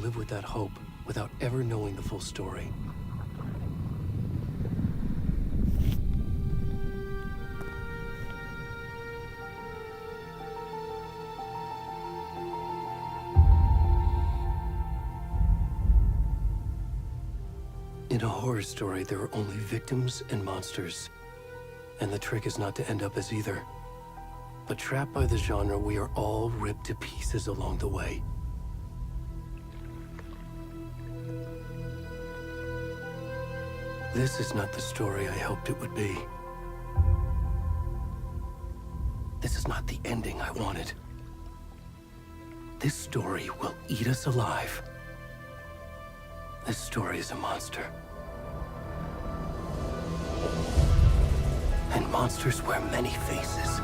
live with that hope without ever knowing the full story. In a horror story, there are only victims and monsters. And the trick is not to end up as either. But trapped by the genre, we are all ripped to pieces along the way. This is not the story I hoped it would be. This is not the ending I wanted. This story will eat us alive. This story is a monster. And monsters wear many faces.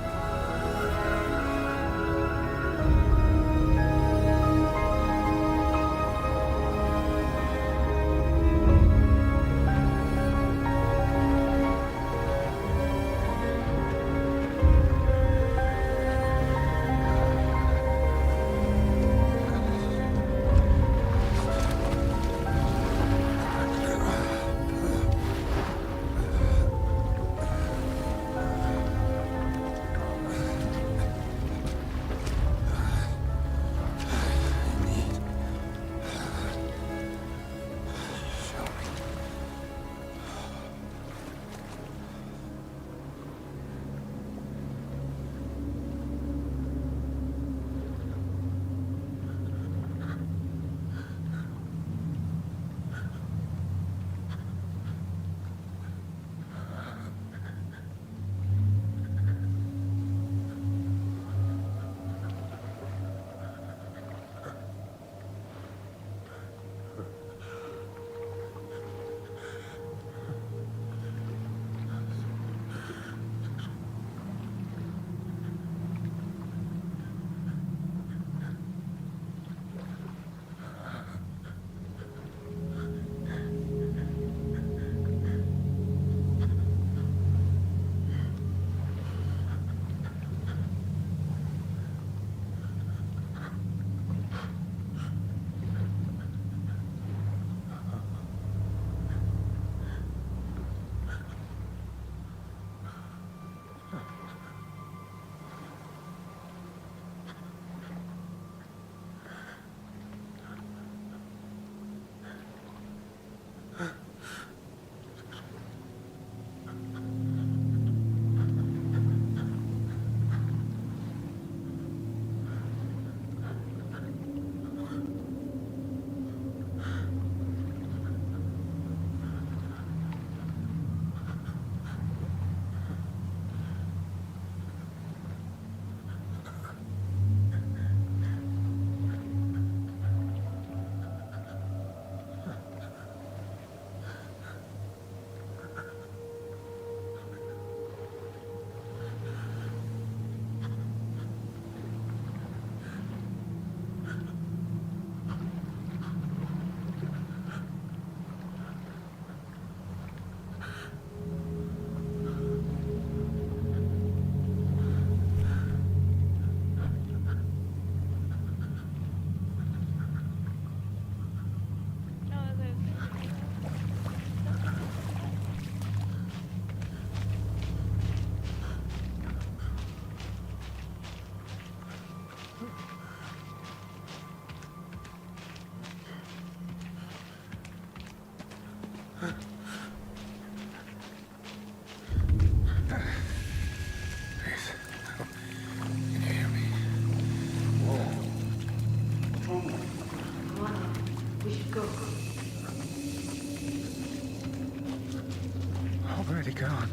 Already gone.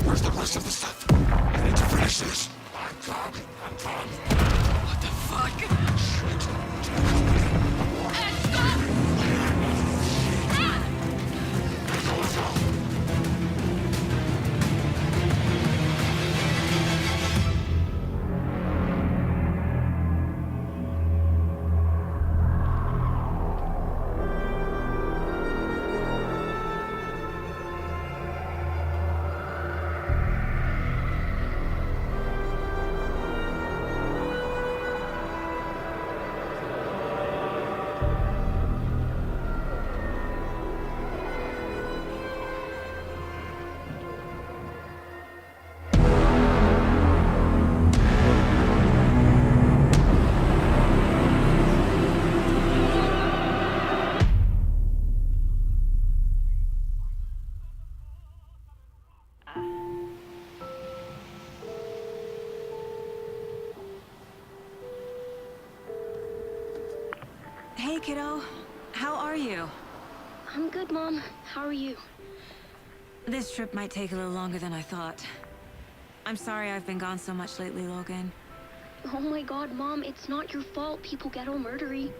Where's the rest of the stuff? I need to finish this. What the fuck? Hey, kiddo. How are you? I'm good, Mom. How are you? This trip might take a little longer than I thought. I'm sorry I've been gone so much lately, Logan. Oh my god, Mom, it's not your fault people get all murdery.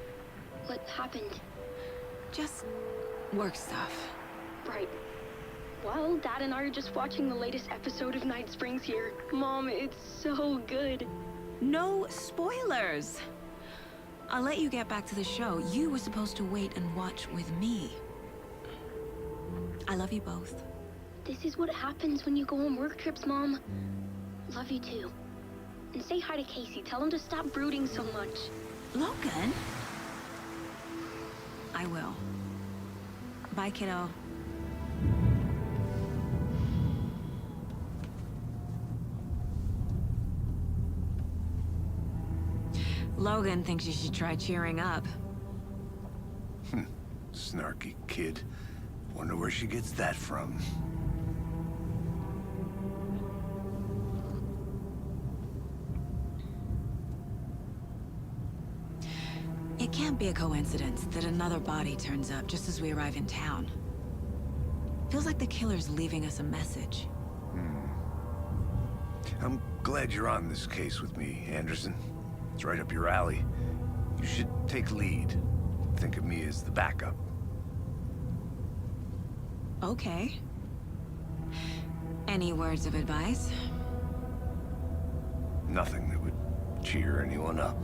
What happened? Just work stuff. Right. Well, Dad and I are just watching the latest episode of Night Springs here. Mom, it's so good. No spoilers! I'll let you get back to the show. You were supposed to wait and watch with me. I love you both. This is what happens when you go on work trips, Mom. Love you too. And say hi to Casey. Tell him to stop brooding so much. Logan? I will. Bye, kiddo. Logan thinks you should try cheering up. Snarky kid. Wonder where she gets that from. It can't be a coincidence that another body turns up just as we arrive in town. Feels like the killer's leaving us a message. I'm glad you're on this case with me, Anderson. It's right up your alley. You should take lead. Think of me as the backup. Okay. Any words of advice? Nothing that would cheer anyone up.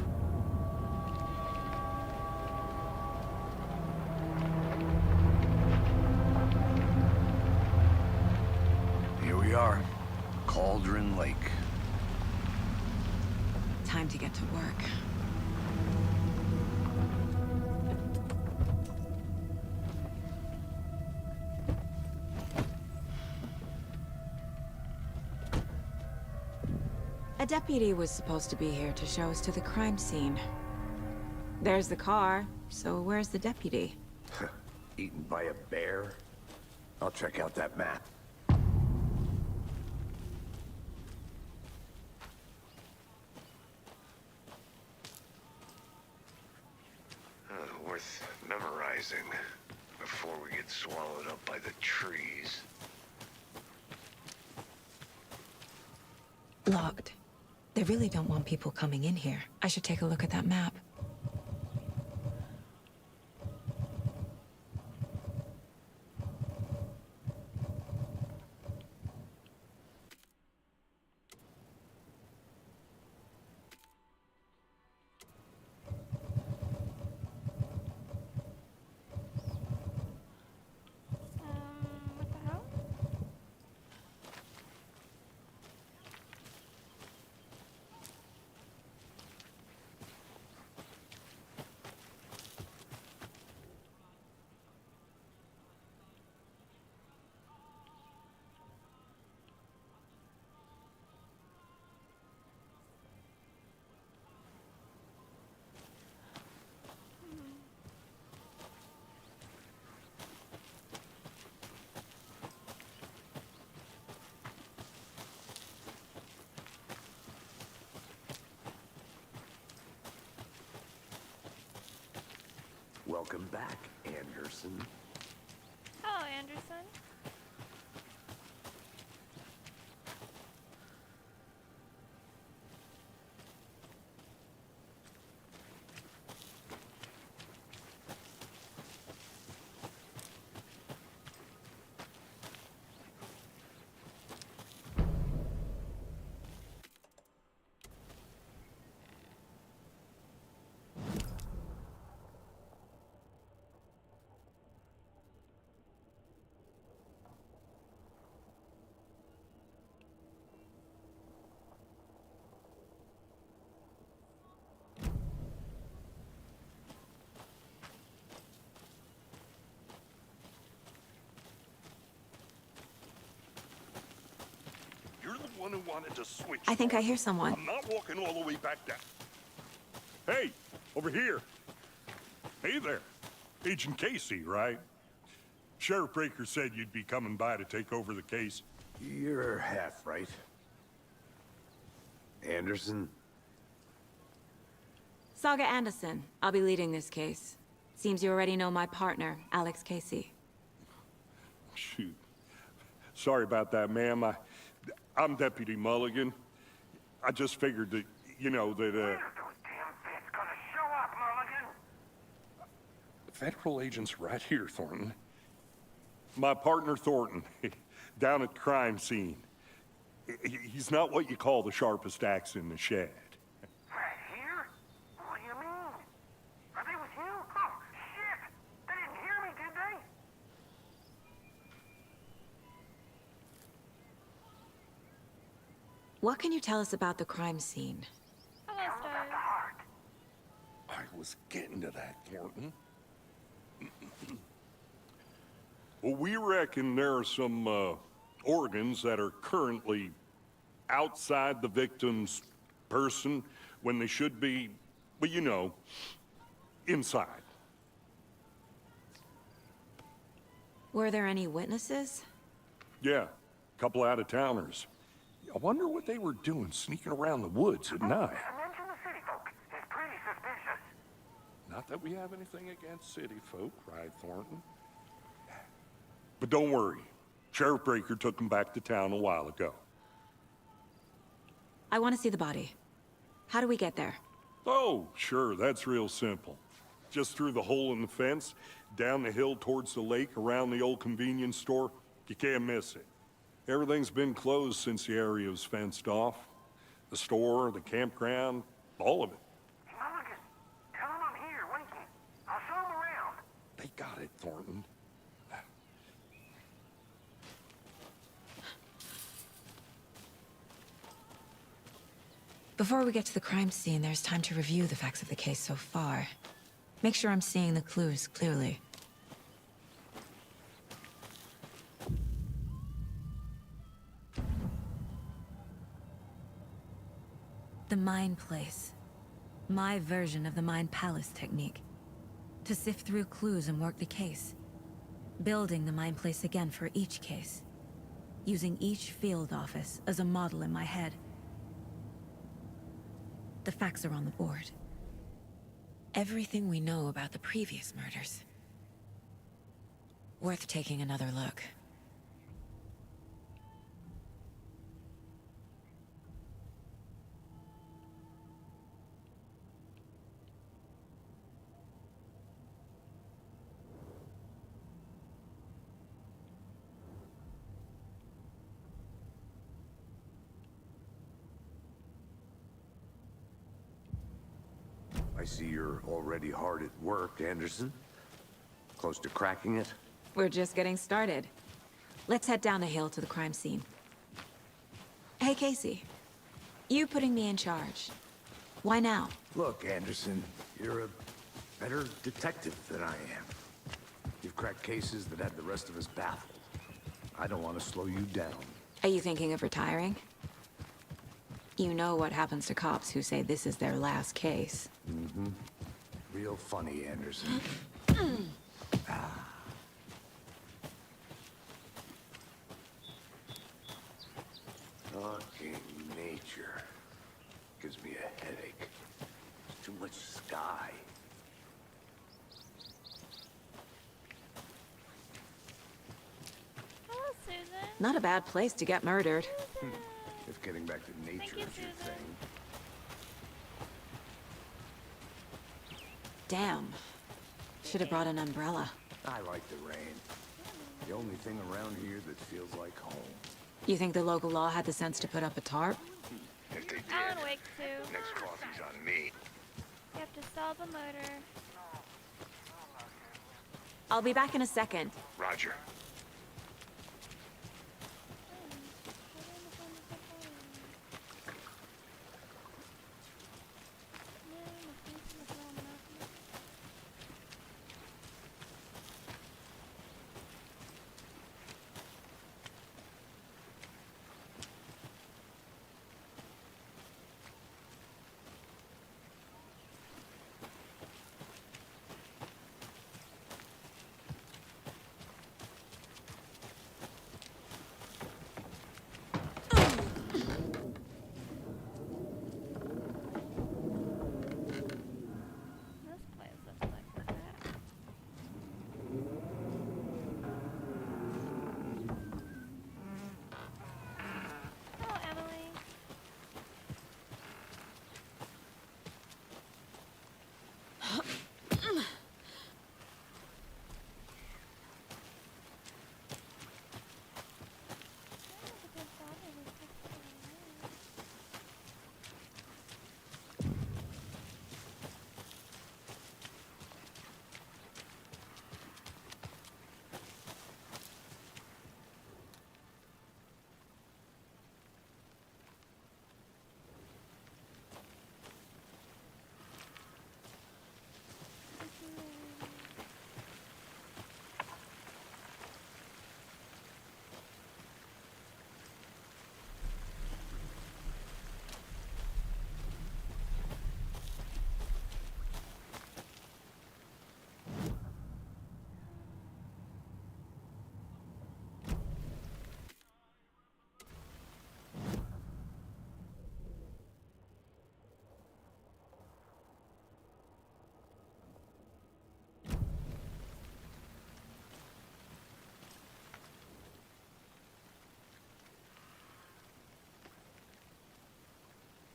Here we are. Cauldron Lake. Time to get to work. A deputy was supposed to be here to show us to the crime scene. There's the car, so where's the deputy? Eaten by a bear? I'll check out that map. Worth memorizing before we get swallowed up by the trees. Locked. They really don't want people coming in here. I should take a look at that map. What the hell? Welcome back, Anderson. Hello, Anderson. You're the one who wanted to switch. I think I hear someone. I'm not walking all the way back down. Hey, over here. Hey there. Agent Casey, right? Sheriff Breaker said you'd be coming by to take over the case. You're half right. Anderson? Saga Anderson. I'll be leading this case. Seems you already know my partner, Alex Casey. Shoot. Sorry about that, ma'am. I'm Deputy Mulligan. I just figured that, you know, that, When are those damn vets gonna show up, Mulligan? Federal agent's right here, Thornton. My partner, Thornton, down at the crime scene. He's not what you call the sharpest axe in the shed. Right here? What do you mean? Are they with you? Oh, shit! They didn't hear me, did they? What can you tell us about the crime scene? Hello, Tell them about the Stars. heart. I was getting to that, Thornton. Well, we reckon there are some organs that are currently outside the victim's person when they should be, well, you know, inside. Were there any witnesses? Yeah, a couple out-of-towners. I wonder what they were doing sneaking around the woods at night. Mention the city folk. It's pretty suspicious. Not that we have anything against city folk, right, Thornton? But don't worry. Sheriff Breaker took them back to town a while ago. I want to see the body. How do we get there? Oh, sure, that's real simple. Just through the hole in the fence, down the hill towards the lake, around the old convenience store. You can't miss it. Everything's been closed since the area was fenced off. The store, the campground, all of it. Mulligan, tell them I'm here, waiting. I'll show them around. They got it, Thornton. Before we get to the crime scene, there's time to review the facts of the case so far. Make sure I'm seeing the clues clearly. The Mind Place. My version of the Mind Palace technique. To sift through clues and work the case. Building the Mind Place again for each case. Using each field office as a model in my head. The facts are on the board. Everything we know about the previous murders. Worth taking another look. I see you're already hard at work, Anderson. Close to cracking it? We're just getting started. Let's head down the hill to the crime scene. Hey, Casey. You putting me in charge. Why now? Look, Anderson, you're a better detective than I am. You've cracked cases that had the rest of us baffled. I don't want to slow you down. Are you thinking of retiring? You know what happens to cops who say this is their last case. Mm-hmm. Real funny, Anderson. Talking nature gives me a headache. Too much sky. Not a bad place to get murdered. If getting back to nature you, is your Susan. thing. Damn. Should have brought an umbrella. I like the rain. The only thing around here that feels like home. You think the local law had the sense to put up a tarp? If they did, Alan Wake too. next coffee's on me. You have to solve the murder. I'll be back in a second. Roger. This place looks like crap. Hello, Emily.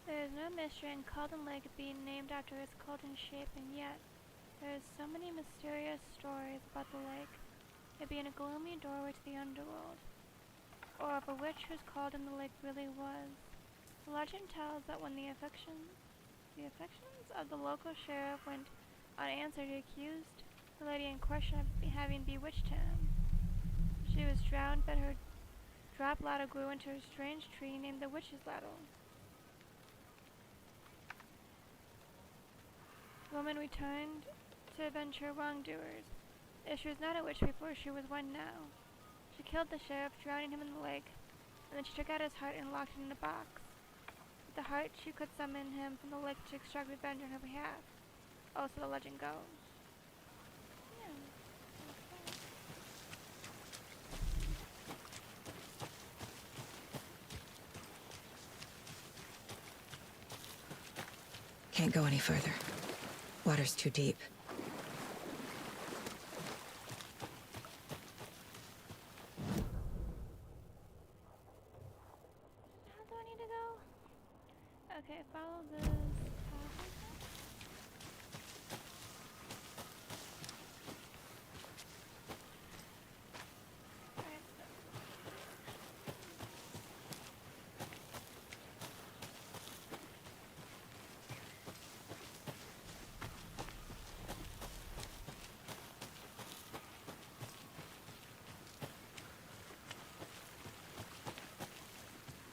There is no mystery in Calden Lake being named after its Calden shape, and yet there is so many mysterious stories about the lake. It being a gloomy doorway to the underworld, or of a witch whose Calden the lake really was. The legend tells that when the affections of the local sheriff went unanswered, he accused the lady in question of having bewitched him. She was drowned, but her drop ladle grew into a strange tree named the Witch's Ladle. The woman returned to avenge her wrongdoers. If she was not a witch before, she was one now. She killed the sheriff, drowning him in the lake, and then she took out his heart and locked it in a box. With the heart, she could summon him from the lake to extract revenge on her behalf. Oh, so the legend goes. Yeah. Can't go any further. Water's too deep. How do I need to go? Okay, follow this path. Alright, so.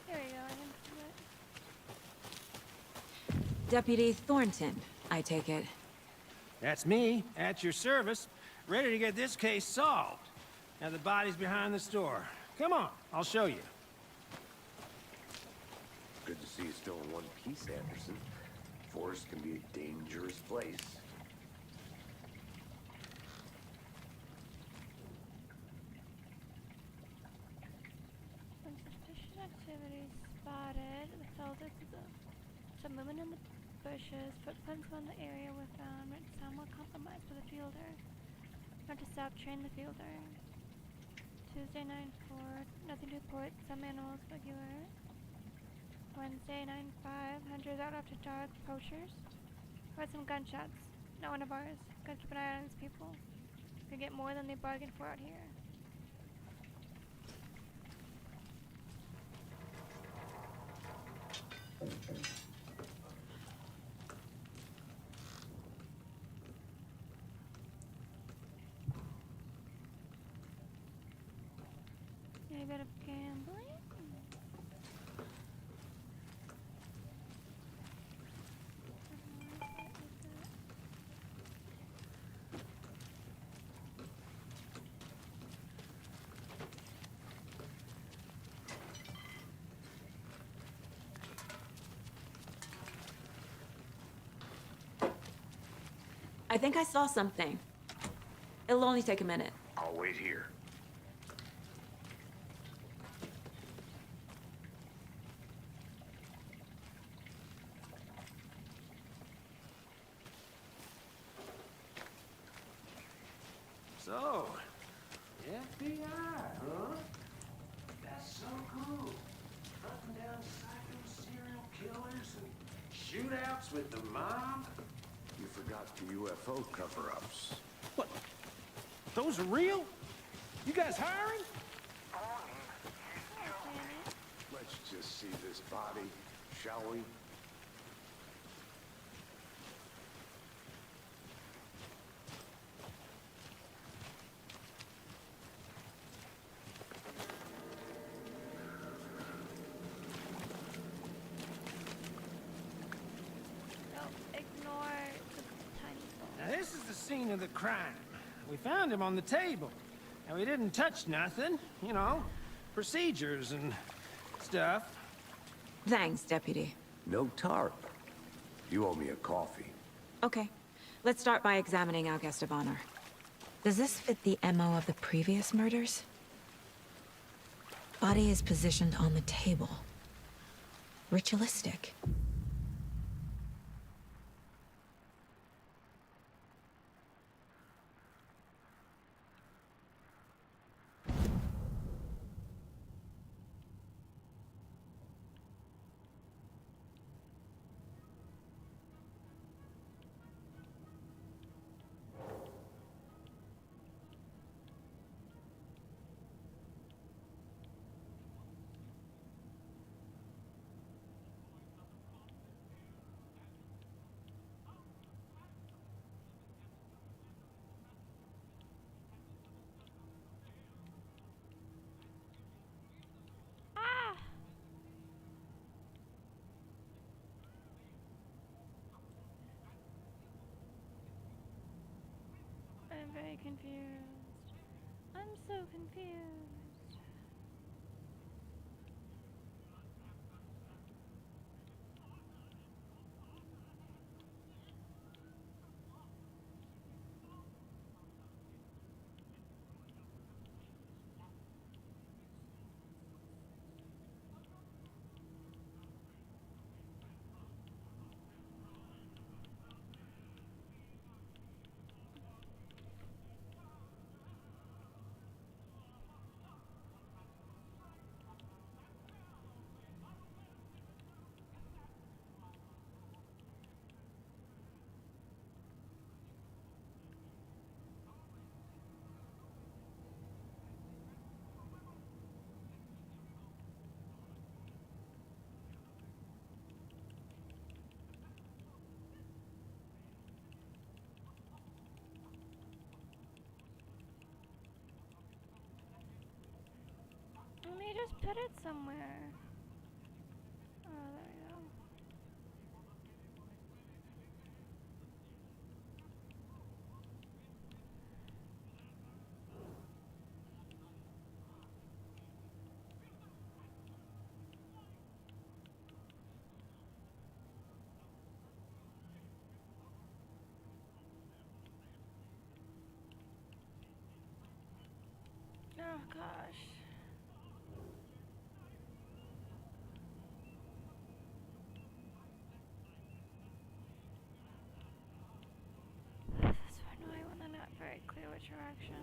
Here we go, I can see it. Deputy Thornton, I take it. That's me, at your service, ready to get this case solved. Now the body's behind the store. Come on, I'll show you. Good to see you still in one piece, Anderson. Forest can be a dangerous place. Some suspicious activity spotted. Some movement in the bushes. Footprints on the area were found. But somewhat compromised by the fielder. Not to stop train the fielder. Tuesday 9. report. Nothing to report. Some animals regular. Wednesday, 9/5. Hunters out after dark. Poachers. Heard some gunshots. Not one of ours. Gotta keep an eye on these people. Could get more than they bargained for out here. A bit of gambling. I think I saw something. It'll only take a minute. I'll wait here. So, FBI, huh? That's so cool. Hunting down psycho serial killers and shootouts with the mob. You forgot the UFO cover-ups. What? Those are real? You guys hiring? Let's just see this body, shall we? Ignore the tiny ball. Now this is the scene of the crime. We found him on the table. And we didn't touch nothing, you know, procedures and stuff. Thanks, Deputy. No tarp. You owe me a coffee. Okay. Let's start by examining our guest of honor. Does this fit the MO of the previous murders? Body is positioned on the table. Ritualistic. I'm very confused. I'm so confused. Let me just put it somewhere. Oh, there we go. Oh gosh. This is annoying when they're not very clear with directions.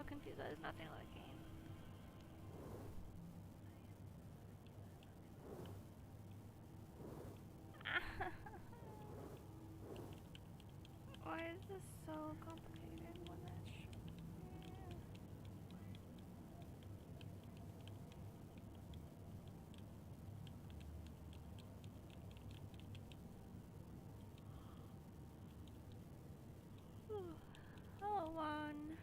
so confused. There's nothing looking. Why is this so complicated when that's... Hello, one.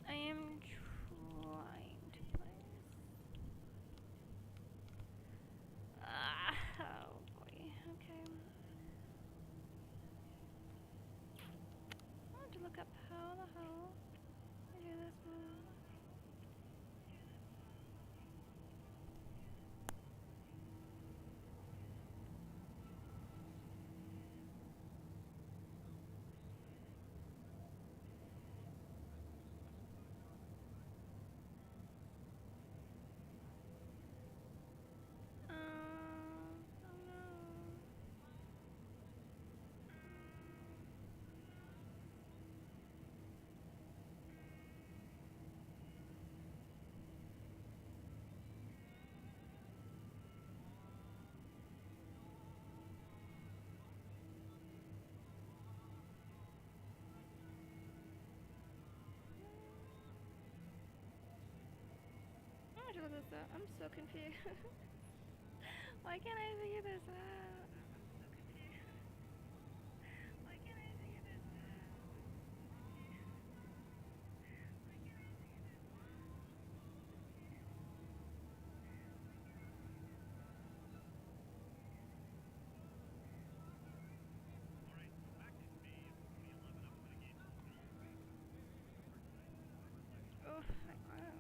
I am trying to place. Oh boy. Okay. I want to look up how the hell I do this move. Oh no. I don't know this out. I'm so confused. Why can't I figure this out? Why can't I figure this out? Oh, wow.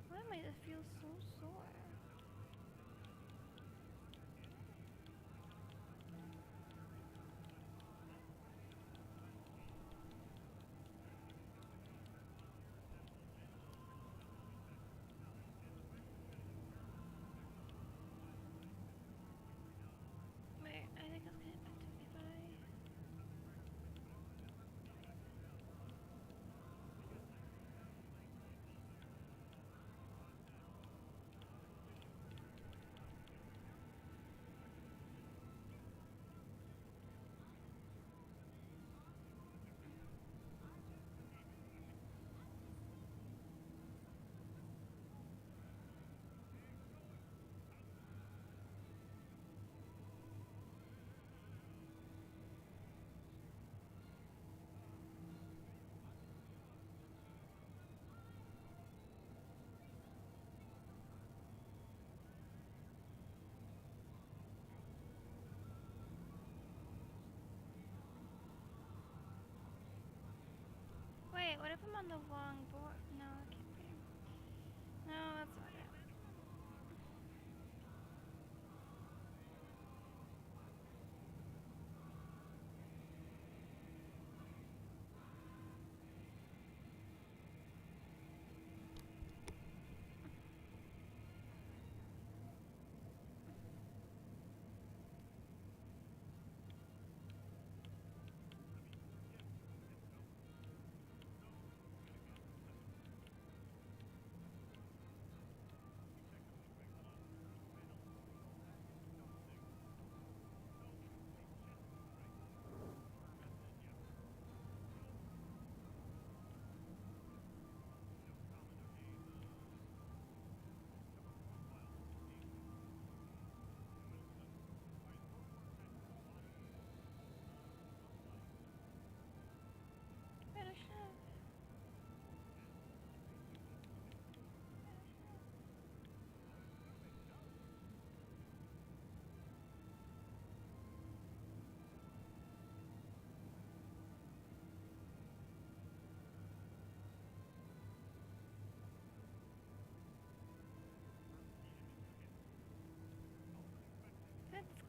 Why am I feel so sore? Wait, I think I'll get back to me by. Wait, what if I'm on the wrong board? No, it can't be. No, that's not it.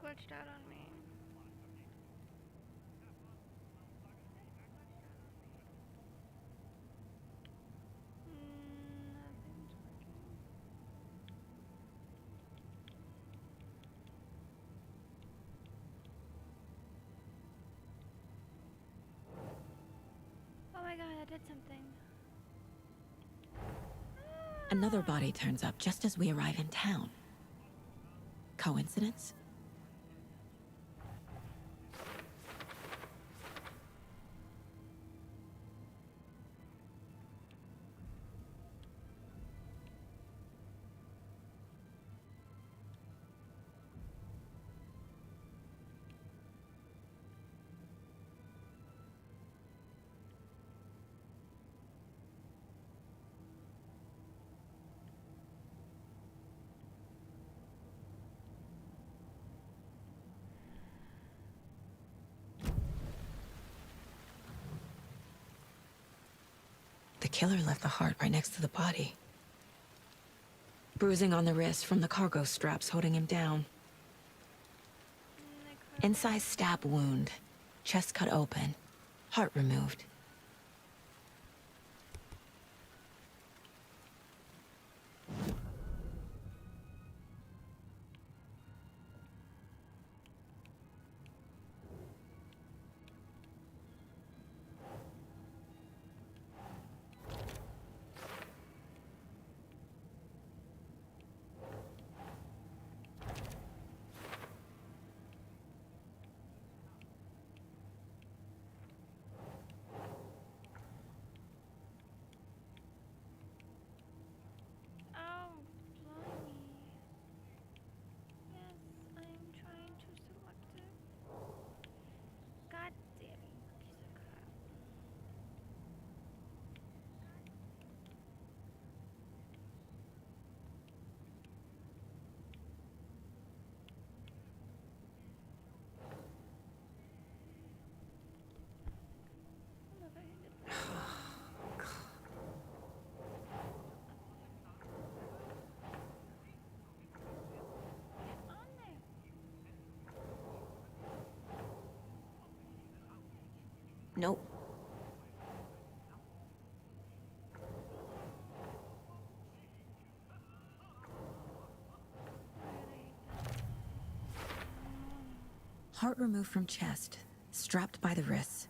glitched out on me. Nothing's working. Oh my god, I did something. Another body turns up just as we arrive in town. Coincidence? The killer left the heart right next to the body. Bruising on the wrist from the cargo straps holding him down. Incised stab wound. Chest cut open. Heart removed. Oh, blimey. Yes, I'm trying to select it. God damn it, piece of crap. I don't know if I hit it. On there. Nope. Heart removed from chest, strapped by the wrists.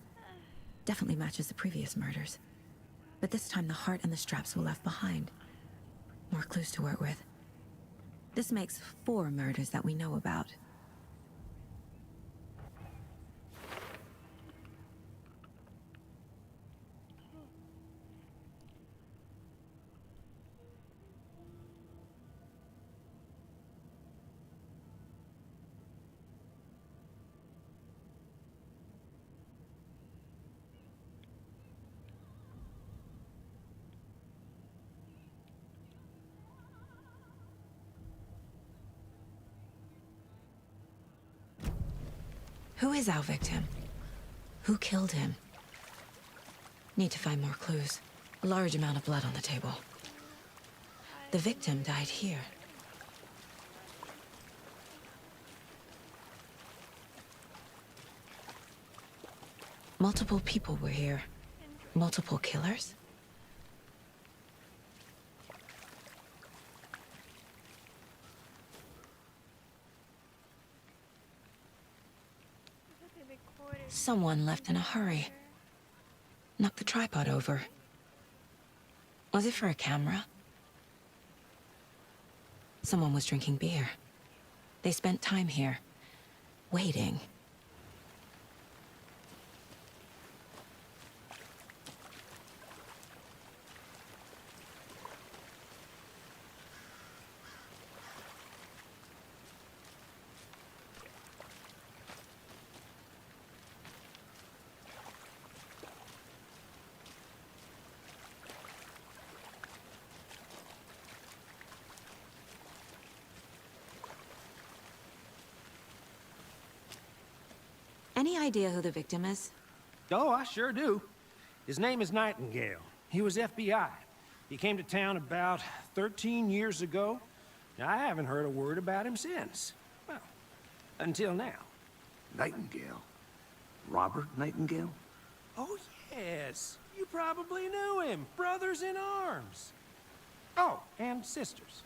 Definitely matches the previous murders. But this time the heart and the straps were left behind. More clues to work with. This makes 4 murders that we know about. Who is our victim? Who killed him? Need to find more clues. A large amount of blood on the table. The victim died here. Multiple people were here. Multiple killers? Someone left in a hurry. Knocked the tripod over. Was it for a camera? Someone was drinking beer. They spent time here, waiting. Any idea who the victim is? Oh, I sure do. His name is Nightingale. He was FBI. He came to town about 13 years ago. Now, I haven't heard a word about him since. Well, Until now. Nightingale? Robert Nightingale? Oh, yes. You probably knew him. Brothers in arms. Oh, and sisters.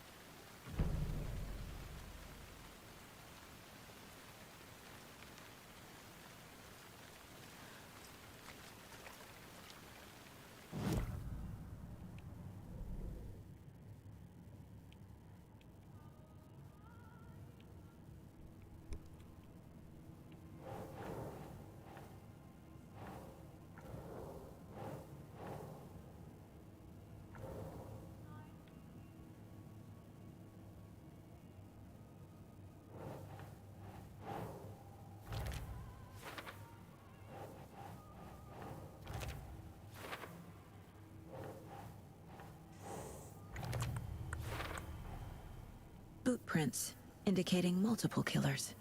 Boot prints, indicating multiple killers.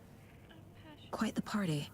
Quite the party.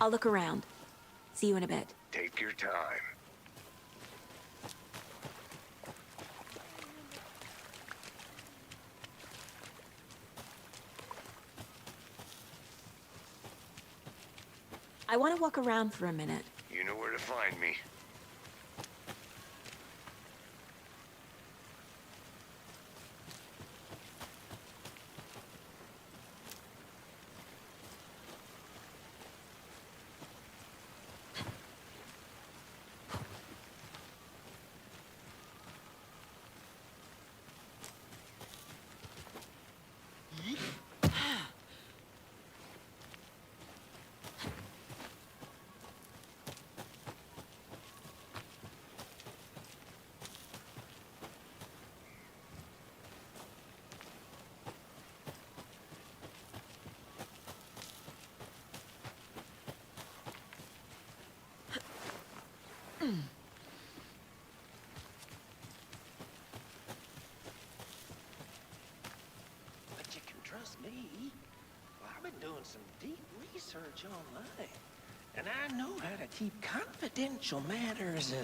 I'll look around. See you in a bit. Take your time. I want to walk around for a minute. You know where to find me. But you can trust me. Well, I've been doing some deep research online. And I know how to keep confidential matters,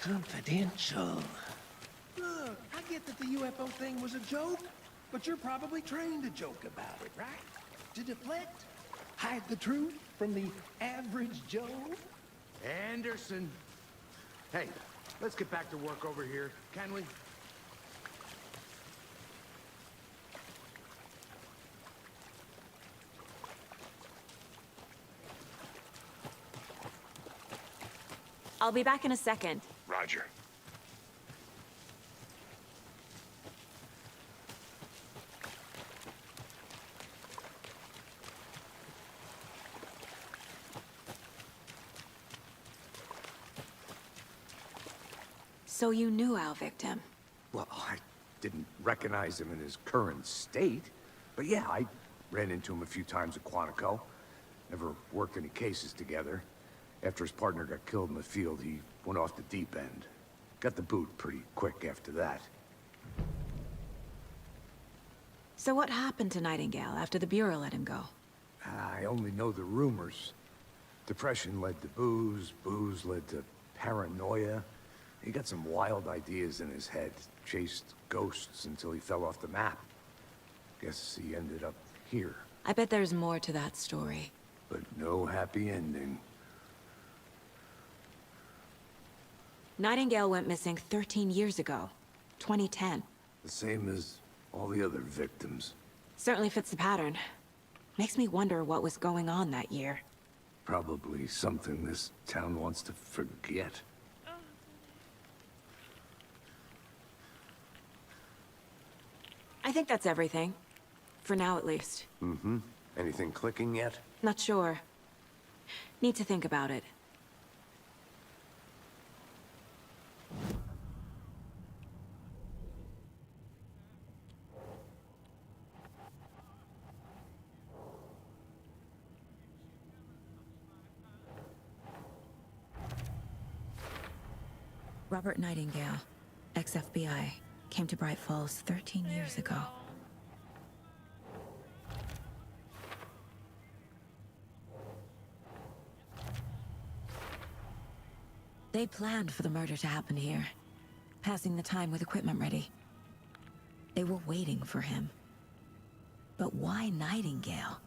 confidential. Look, I get that the UFO thing was a joke, but you're probably trained to joke about it, right? To deflect, hide the truth from the average Joe. Anderson! Hey, let's get back to work over here, can we? I'll be back in a second. Roger. So you knew our victim. Well, I didn't recognize him in his current state. But yeah, I ran into him a few times at Quantico. Never worked any cases together. After his partner got killed in the field, he went off the deep end. Got the boot pretty quick after that. So what happened to Nightingale after the Bureau let him go? I only know the rumors. Depression led to booze, booze led to paranoia. He got some wild ideas in his head, chased ghosts until he fell off the map. Guess he ended up here. I bet there's more to that story. But no happy ending. Nightingale went missing 13 years ago, 2010. The same as all the other victims. Certainly fits the pattern. Makes me wonder what was going on that year. Probably something this town wants to forget. I think that's everything. For now, at least. Mm-hmm. Anything clicking yet? Not sure. Need to think about it. Robert Nightingale, ex-FBI, came to Bright Falls 13 years ago. They planned for the murder to happen here, passing the time with equipment ready. They were waiting for him. But why Nightingale?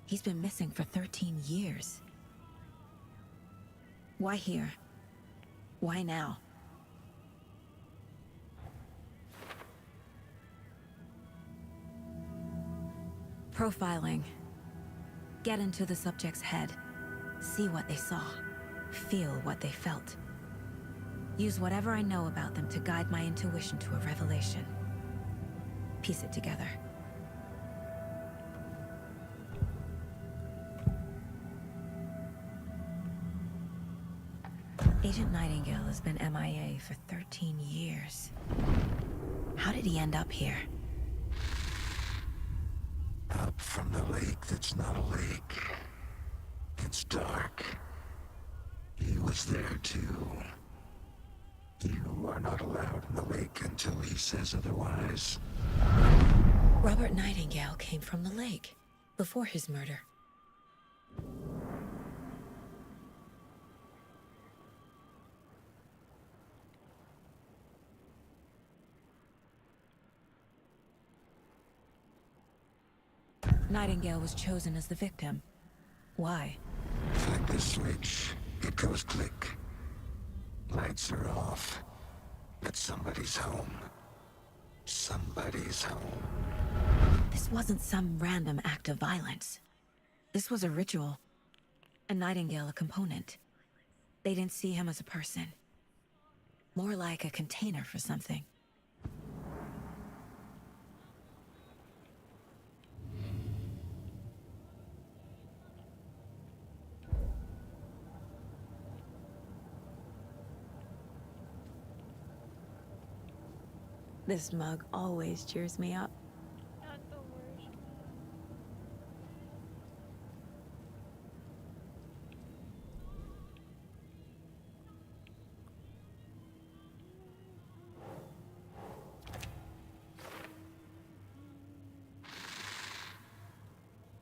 He's been missing for 13 years. Why here? Why now? Profiling. Get into the subject's head. See what they saw. Feel what they felt. Use whatever I know about them to guide my intuition to a revelation. Piece it together. Agent Nightingale has been MIA for 13 years. How did he end up here? Up from the lake that's not a lake. It's dark. He was there too. You are not allowed in the lake until he says otherwise. Robert Nightingale came from the lake, before his murder. Nightingale was chosen as the victim. Why? Flick the switch. It goes click. Lights are off. But somebody's home. Somebody's home. This wasn't some random act of violence. This was a ritual. And Nightingale a component. They didn't see him as a person. More like a container for something. This mug always cheers me up. Not the worst.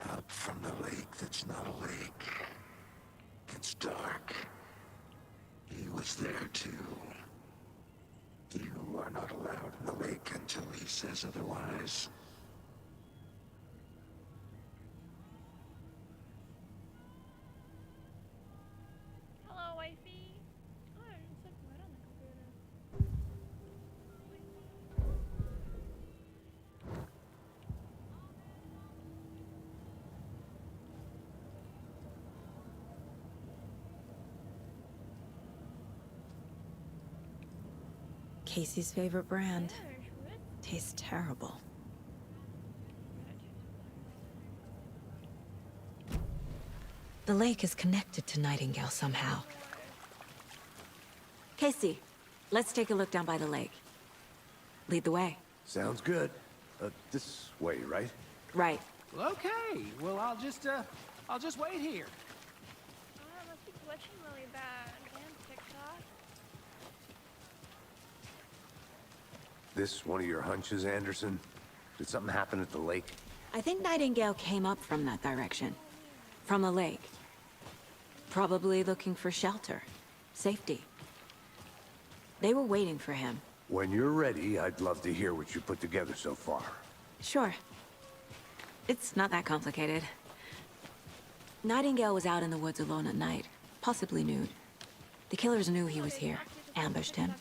Up from the lake that's not a lake. It's dark. He was there too. You are not allowed in the lake until he says otherwise. Hello, wifey. Oh, it's like wet on the computer. Casey's favorite brand. Tastes terrible. The lake is connected to Nightingale somehow. Casey, let's take a look down by the lake. Lead the way. Sounds good. This way, right? Right. Well, okay. Well, I'll just wait here. Oh, it must be glitching really bad. And TikTok. This one of your hunches, Anderson? Did something happen at the lake? I think Nightingale came up from that direction. From the lake. Probably looking for shelter. Safety. They were waiting for him. When you're ready, I'd love to hear what you put together so far. Sure. It's not that complicated. Nightingale was out in the woods alone at night, possibly nude. The killers knew he was here, ambushed him,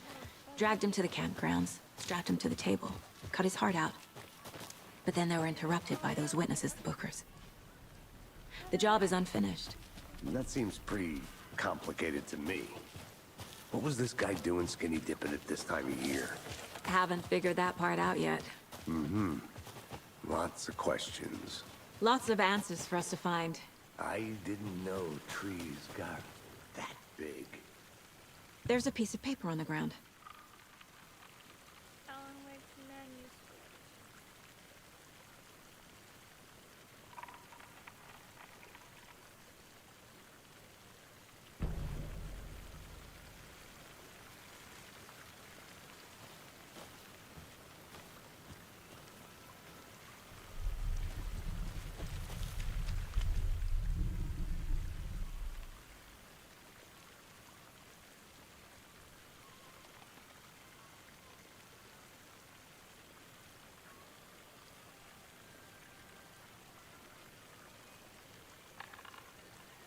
dragged him to the campgrounds, strapped him to the table, cut his heart out. But then they were interrupted by those witnesses, the Bookers. The job is unfinished. That seems pretty complicated to me. What was this guy doing skinny dipping at this time of year? Haven't figured that part out yet. Lots of questions. Lots of answers for us to find. I didn't know trees got that big. There's a piece of paper on the ground. Alan Wake's manuscript.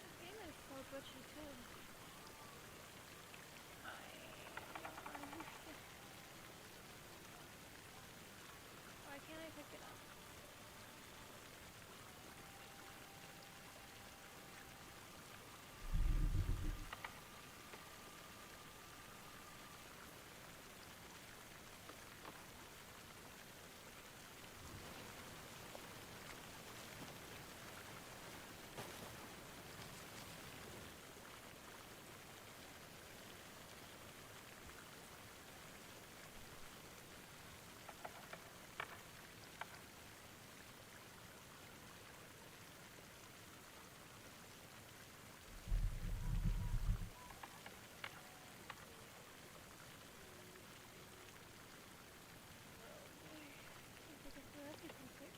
The game is so glitchy too. Why can't I pick it up?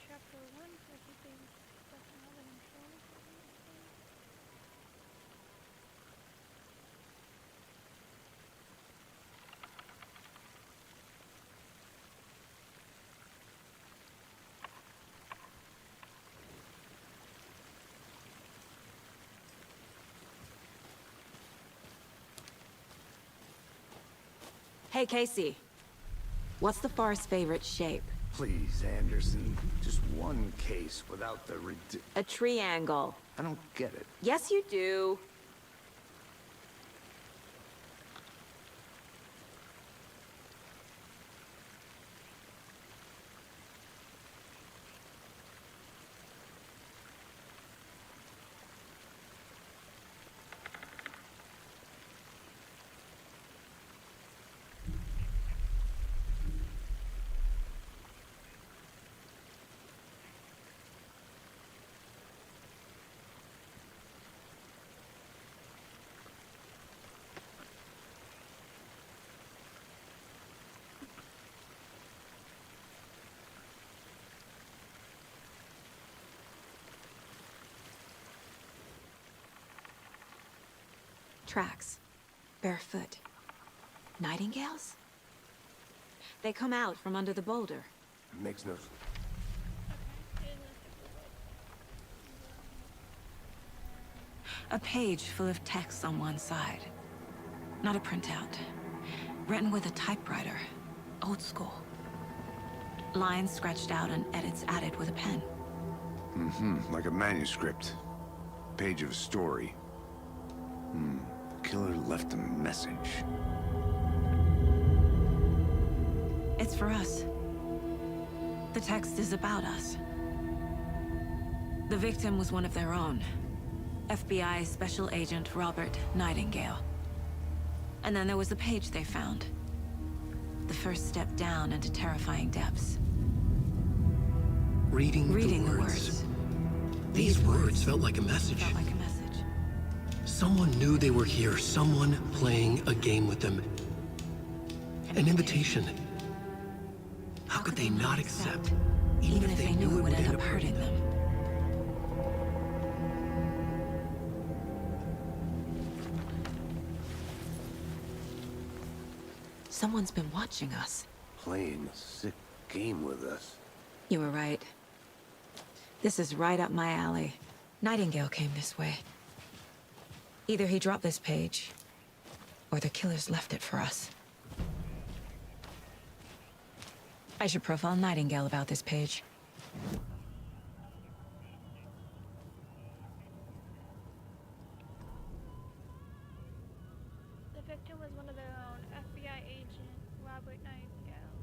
Chapter 1 for everything doesn't have an insurance. Hey, Casey. What's the forest's favorite shape? Please, Anderson. Just one case without the A triangle. I don't get it. Yes, you do. Tracks. Barefoot. Nightingales? They come out from under the boulder. Makes no... A page full of text on one side. Not a printout. Written with a typewriter. Old school. Lines scratched out and edits added with a pen. Like a manuscript. Page of a story. The killer left a message. It's for us. The text is about us. The victim was one of their own. FBI Special Agent Robert Nightingale. And then there was the page they found. The first step down into terrifying depths. Reading the the words. These words felt like a message. Felt like a message. Someone knew they were here. Someone playing a game with them. An invitation. How could they not accept? Even if they knew it would end up hurting them. Someone's been watching us. Playing a sick game with us. You were right. This is right up my alley. Nightingale came this way. Either he dropped this page, or the killers left it for us. I should profile Nightingale about this page. The victim was one of their own, FBI agent Robert Nightingale.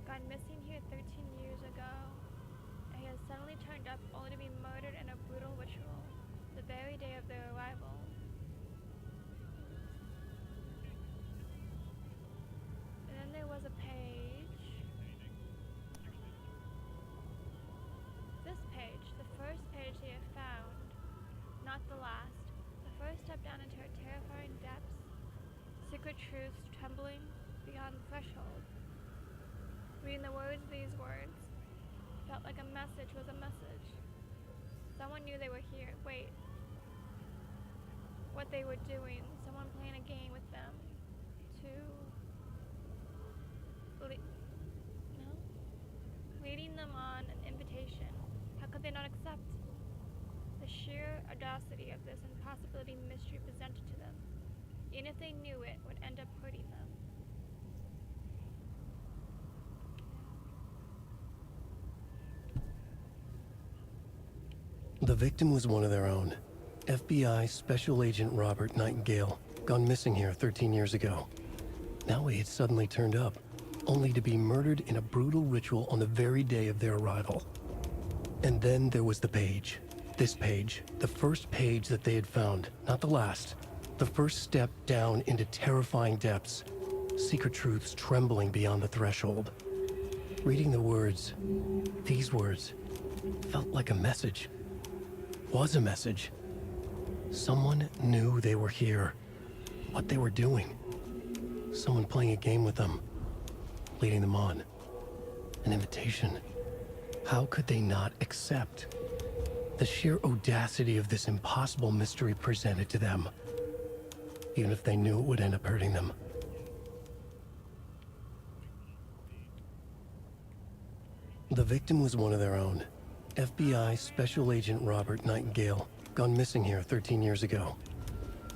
Gone missing here 13 very day of their arrival. And then there was a page. This page, the first page they have found, not the last. The first step down into her terrifying depths, secret truths trembling beyond the threshold. Reading the words of these words felt like a message was a message. Someone knew they were here. Wait. What they were doing. Someone playing a game with them. No? Leading them on an invitation. How could they not accept? The sheer audacity of this impossibility mystery presented to them. Even if they knew it, would end up hurting them. The victim was one of their own. FBI Special Agent Robert Nightingale, gone missing here 13 years ago. Now he had suddenly turned up, only to be murdered in a brutal ritual on the very day of their arrival. And then there was the page. This page, the first page that they had found, not the last. The first step down into terrifying depths, secret truths trembling beyond the threshold. Reading the words, these words, felt like a message. Was a message. Someone knew they were here, what they were doing. Someone playing a game with them, leading them on. An invitation. How could they not accept? The sheer audacity of this impossible mystery presented to them, even if they knew it would end up hurting them. The victim was one of their own. FBI Special Agent Robert Nightingale, gone missing here 13 years ago.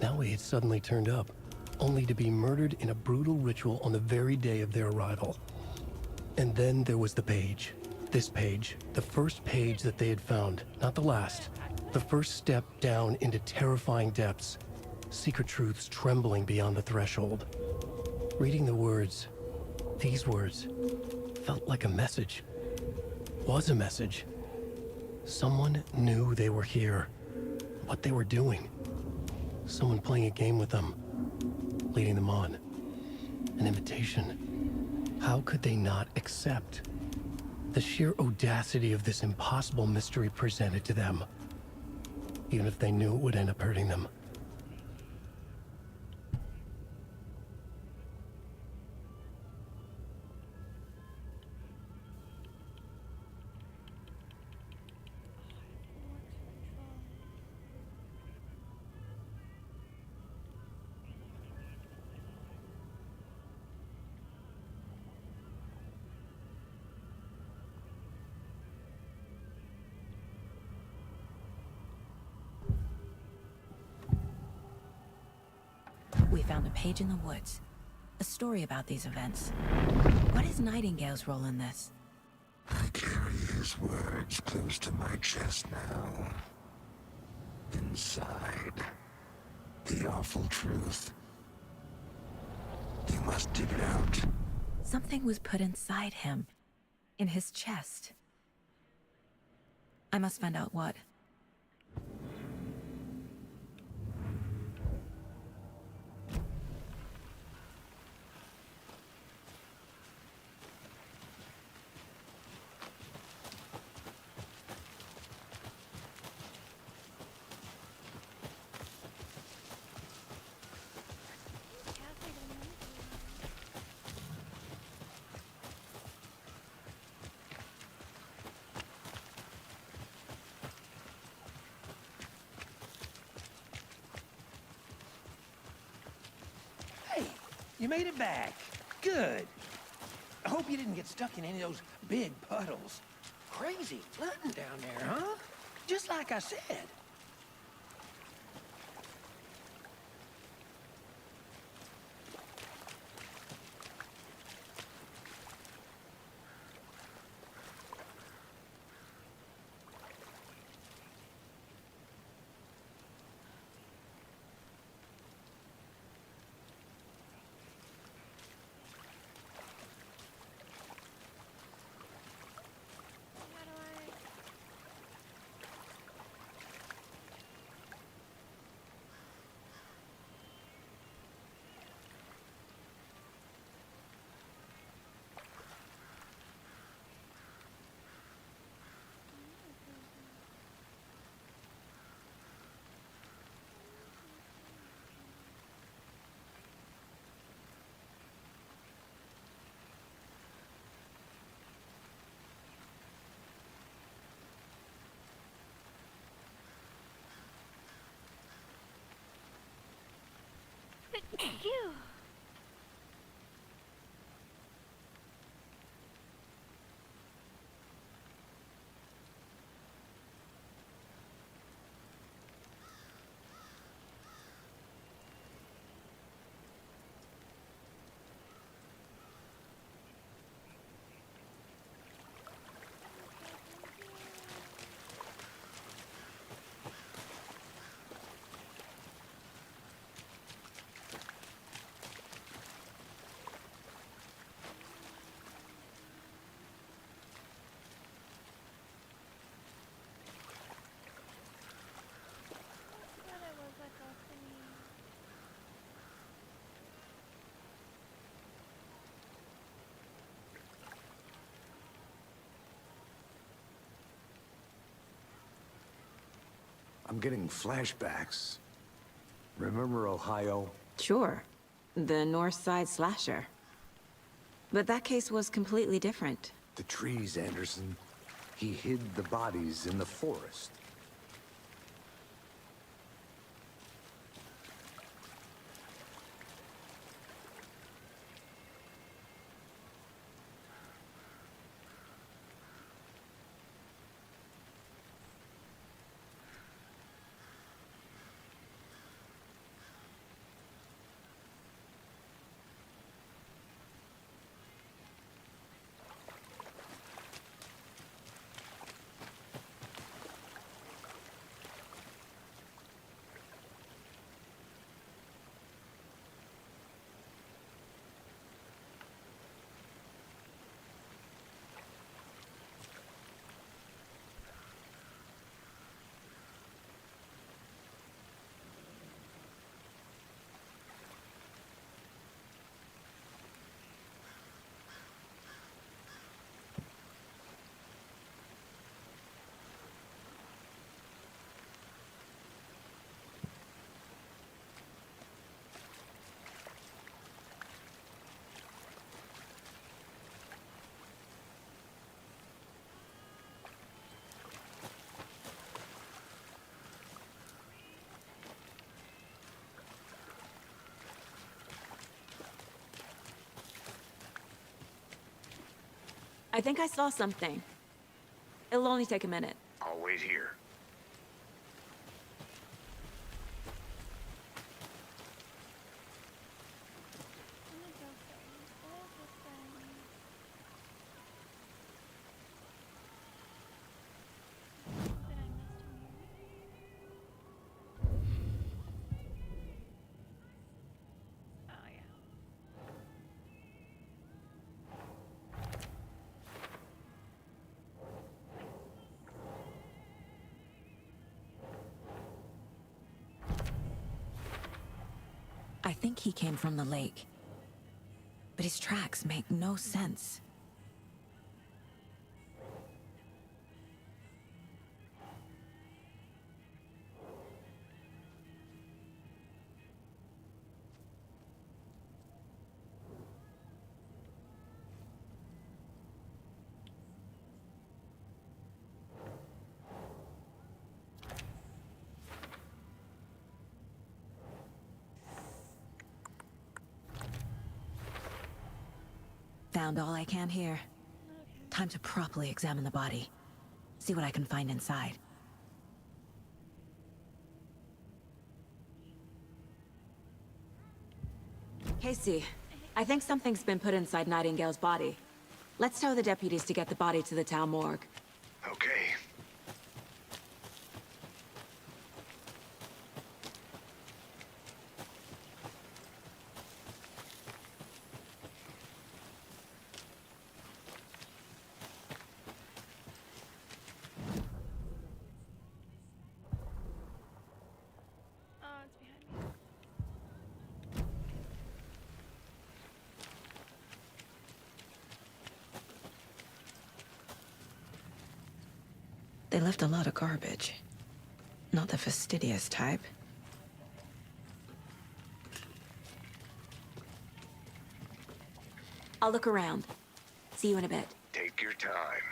Now he had suddenly turned up, only to be murdered in a brutal ritual on the very day of their arrival. And then there was the page. This page, the first page that they had found, not the last. The first step down into terrifying depths, secret truths trembling beyond the threshold. Reading the words, these words, felt like a message. Was a message. Someone knew they were here, what they were doing. Someone playing a game with them, leading them on. An invitation. How could they not accept? The sheer audacity of this impossible mystery presented to them, even if they knew it would end up hurting them. We found a page in the woods. A story about these events. What is Nightingale's role in this? I carry his words close to my chest now. Inside, the awful truth. You must dig it out. Something was put inside him. In his chest. I must find out what. You made it back. Good. I hope you didn't get stuck in any of those big puddles. Crazy flooding down there, huh? Just like I said. Phew. I thought it was like a thingy. I'm getting flashbacks. Remember Ohio? Sure. The North Side slasher. But that case was completely different. The trees, Anderson. He hid the bodies in the forest. I think I saw something. It'll only take a minute. I'll wait here. I'm gonna go first. What is this thing? Something I missed in here. Oh yeah. I think he came from the lake. But his tracks make no sense. Found all I can here. Time to properly examine the body. See what I can find inside. Casey, I think something's been put inside Nightingale's body. Let's tell the deputies to get the body to the town morgue. Okay. Oh, it's behind me. They left a lot of garbage. Not the fastidious type. I'll look around. See you in a bit. Take your time.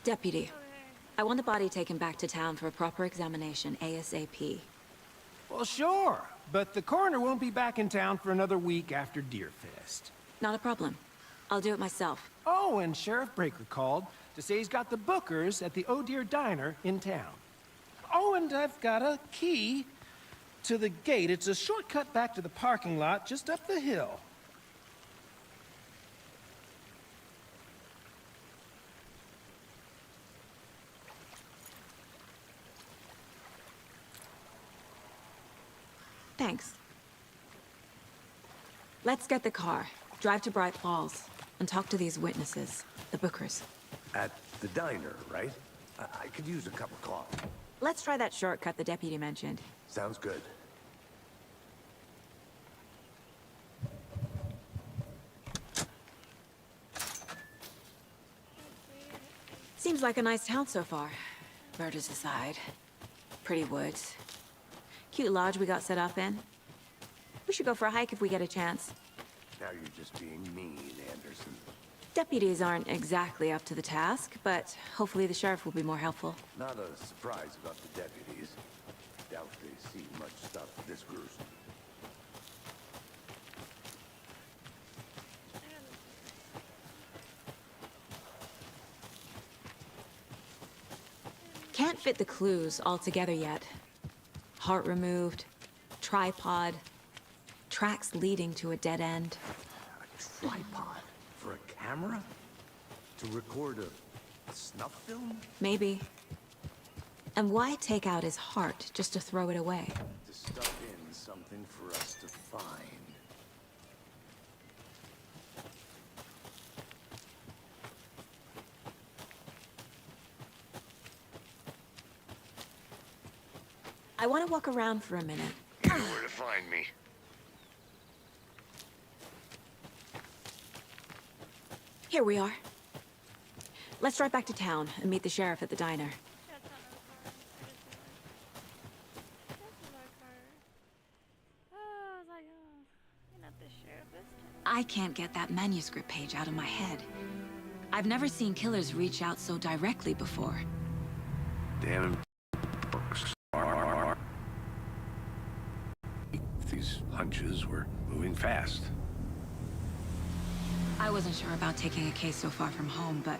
Deputy, I want the body taken back to town for a proper examination, ASAP. Well, sure. But the coroner won't be back in town for another week after Deerfest. Not a problem. I'll do it myself. Oh, and Sheriff Breaker called to say he's got the Bookers at the Oh Dear Diner in town. Oh, and I've got a key to the gate. It's a shortcut back to the parking lot just up the hill. Thanks. Let's get the car, drive to Bright Falls, and talk to these witnesses, the Bookers. At the diner, right? I could use a cup of coffee. Let's try that shortcut the deputy mentioned. Sounds good. Seems like a nice town so far. Murders aside. Pretty woods. Cute lodge we got set up in. We should go for a hike if we get a chance. Now you're just being mean, Anderson. Deputies aren't exactly up to the task, but hopefully the sheriff will be more helpful. Not a surprise about the deputies. Doubt they see much stuff this gruesome. Can't fit the clues all together yet. Heart removed, tripod, tracks leading to a dead end. A tripod? For a camera? To record a snuff film? Maybe. And why take out his heart just to throw it away? To stuff in something for us to find. I want to walk around for a minute. You know where to find me. Here we are. Let's drive back to town and meet the sheriff at the diner. That's not our car. Oh, I was like, oh, you're not the sheriff this time. I can't get that manuscript page out of my head. I've never seen killers reach out so directly before. Damn. These hunches were moving fast. I wasn't sure about taking a case so far from home, but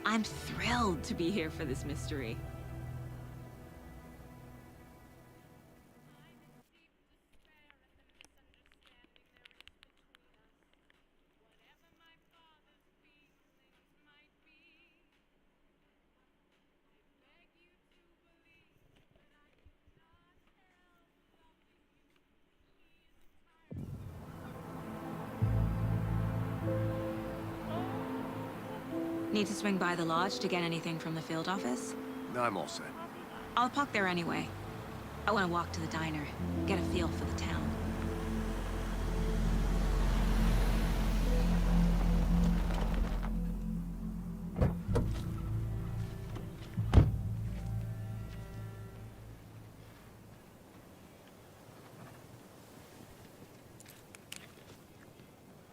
I'm thrilled to be here for this mystery. Need to swing by the lodge to get anything from the field office? No, I'm all set. I'll park there anyway. I want to walk to the diner, get a feel for the town.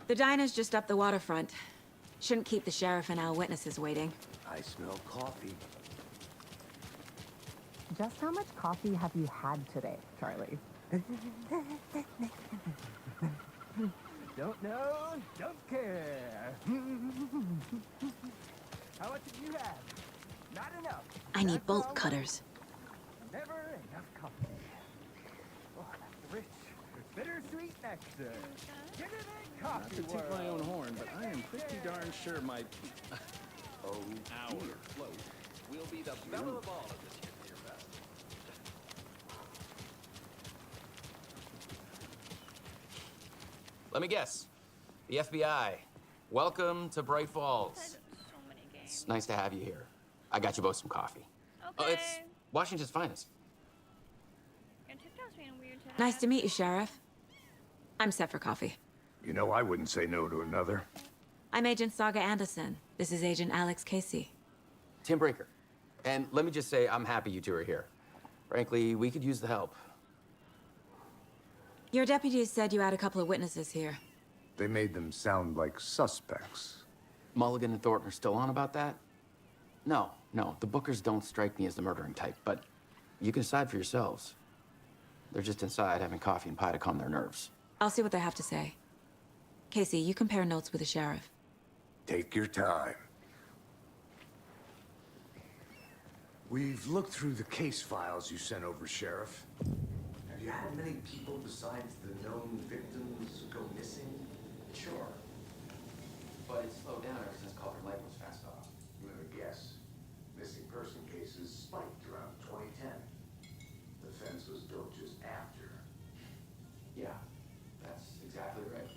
The diner's just up the waterfront. Shouldn't keep the sheriff and our witnesses waiting. I smell coffee. Just how much coffee have you had today, Charlie? Don't know, don't care. How much have you had? Not enough. I need bolt cutters. Never enough coffee. Oh, that's rich, bittersweet nectar. Give me that coffee. Not to toot my own horn, but I am pretty darn sure my our float will be the belle of the ball at this year's Beer Fest. Let me guess. The FBI. Welcome to Bright Falls. It's nice to have you here. I got you both some coffee. Okay. Oh, it's Washington's finest. Your TikTok's being weird today. Nice to meet you, Sheriff. I'm set for coffee. You know, I wouldn't say no to another. I'm Agent Saga Anderson. This is Agent Alex Casey. Tim Breaker. And let me just say, I'm happy you two are here. Frankly, we could use the help. Your deputies said you had a couple of witnesses here. They made them sound like suspects. Mulligan and Thornton are still on about that? No, No, the Bookers don't strike me as the murdering type, but you can decide for yourselves. They're just inside having coffee and pie to calm their nerves. I'll see what they have to say. Casey, you compare notes with the sheriff. Take your time. We've looked through the case files you sent over, Sheriff. Have you had many people besides the known victims go missing? Sure. But it slowed down ever since Calder Lake was fast off. Let me guess. Missing person cases spiked around 2010. The fence was built just after. Yeah, that's exactly right.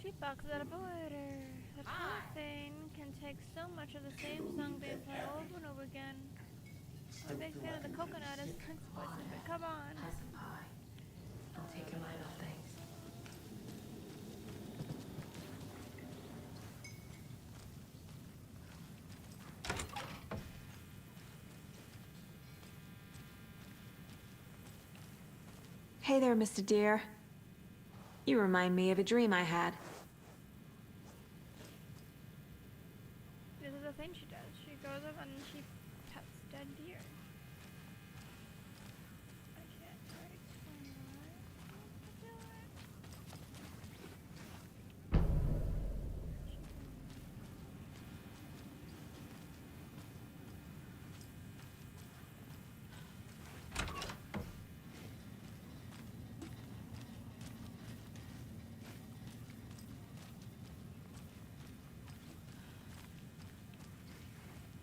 Jukebox at a border. The poor thing can take so much of the same song being played over and over again. I'm a big fan of the coconut as Prince voices, but come on. Have some pie. I'll take your mind off things. Hey there, Mr. Deer. You remind me of a dream I had. This is the thing she does. She goes up and she pets dead deer. I can't quite explain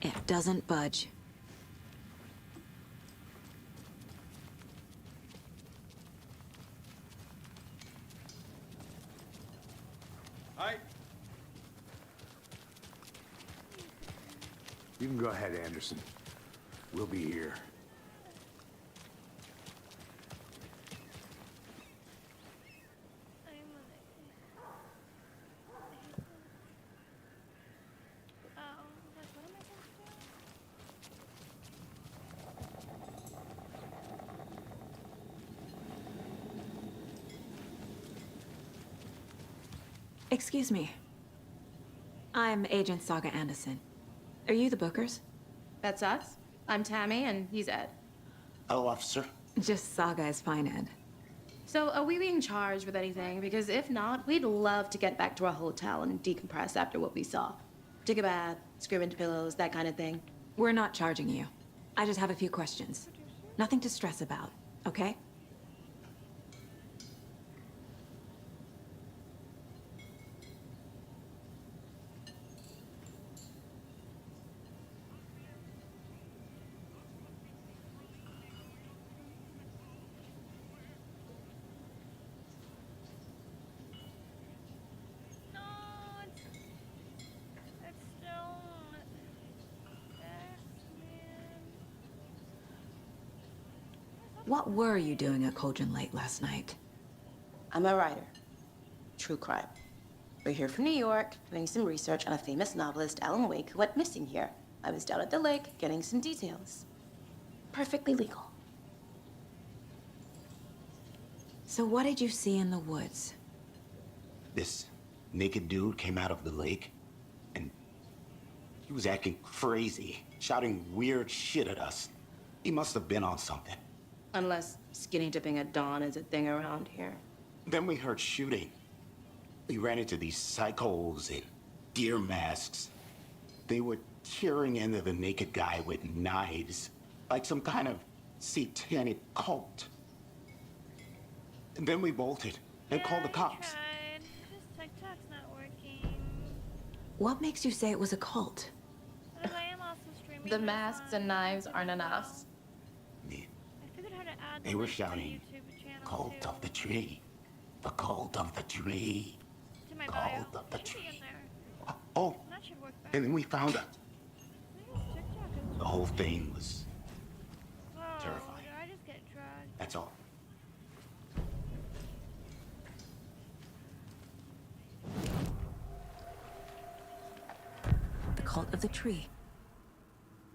It doesn't budge. Hi. You can go ahead, Anderson. We'll be here. Excuse me. I'm Agent Saga Anderson. Are you the Bookers? That's us. I'm Tammy, and he's Ed. Hello, officer. Just Saga is fine, Ed. So, are we being charged with anything? Because if not, we'd love to get back to our hotel and decompress after what we saw. Take a bath, scream into pillows, that kind of thing. We're not charging you. I just have a few questions. Nothing to stress about, okay? What were you doing at Cauldron Lake last night? I'm a writer. True crime. We're here from New York, doing some research on a famous novelist, Alan Wake, who went missing here. I was down at the lake, getting some details. Perfectly legal. So what did you see in the woods? This naked dude came out of the lake, and he was acting crazy, shouting weird shit at us. He must have been on something. Unless skinny dipping at dawn is a thing around here. Then we heard shooting. We ran into these psychos in deer masks. They were tearing into the naked guy with knives, like some kind of satanic cult. And then we bolted and called the cops. This TikTok's not working. What makes you say it was a cult? But I am also streaming. The masks and knives aren't enough. They were shouting, "Cult of the tree, the cult of the tree, cult of the tree." Oh, and then we found out. The whole thing was terrifying. I just get drugged. That's all. The cult of the tree.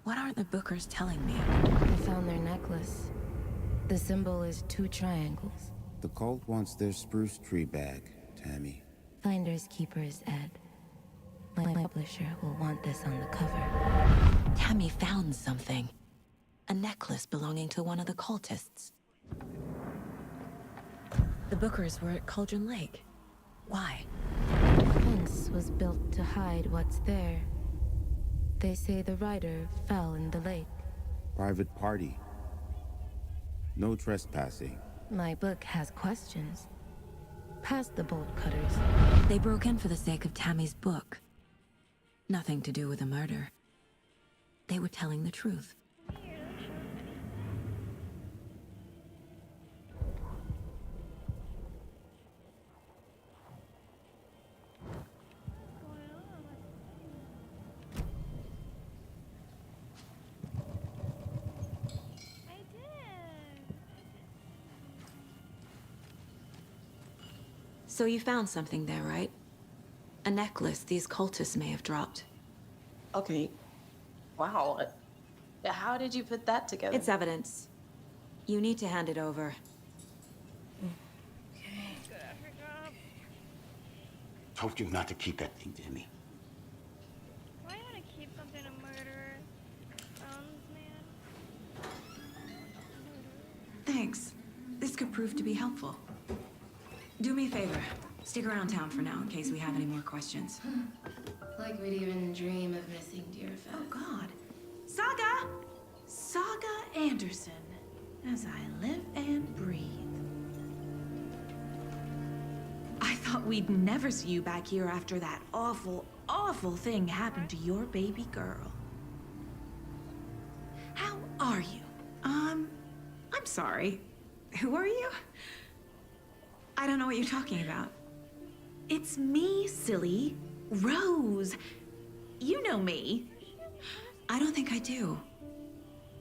What aren't the Bookers telling me? I found their necklace. The symbol is 2 triangles. The cult wants their spruce tree back, Tammy. Finders keepers, Ed. My publisher will want this on the cover. Tammy found something. A necklace belonging to one of the cultists. The Bookers were at Cauldron Lake. Why? The fence was built to hide what's there. They say the rider fell in the lake. Private party. No trespassing. My book has questions. Past the bolt cutters. They broke in for the sake of Tammy's book. Nothing to do with the murder. They were telling the truth. So you found something there, right? A necklace these cultists may have dropped. Okay. Wow. How did you put that together? It's evidence. You need to hand it over. Told you not to keep that thing, Timmy. Why do you want to keep something a murderer? Man. Thanks. This could prove to be helpful. Do me a favor. Stick around town for now in case we have any more questions. Like we'd even dream of missing Deerfest. Oh, God. Saga! Saga Anderson. As I live and breathe. I thought we'd never see you back here after that awful, awful thing happened to your baby girl. How are you? I'm sorry. Who are you? I don't know what you're talking about. It's me, silly. Rose. You know me. I don't think I do.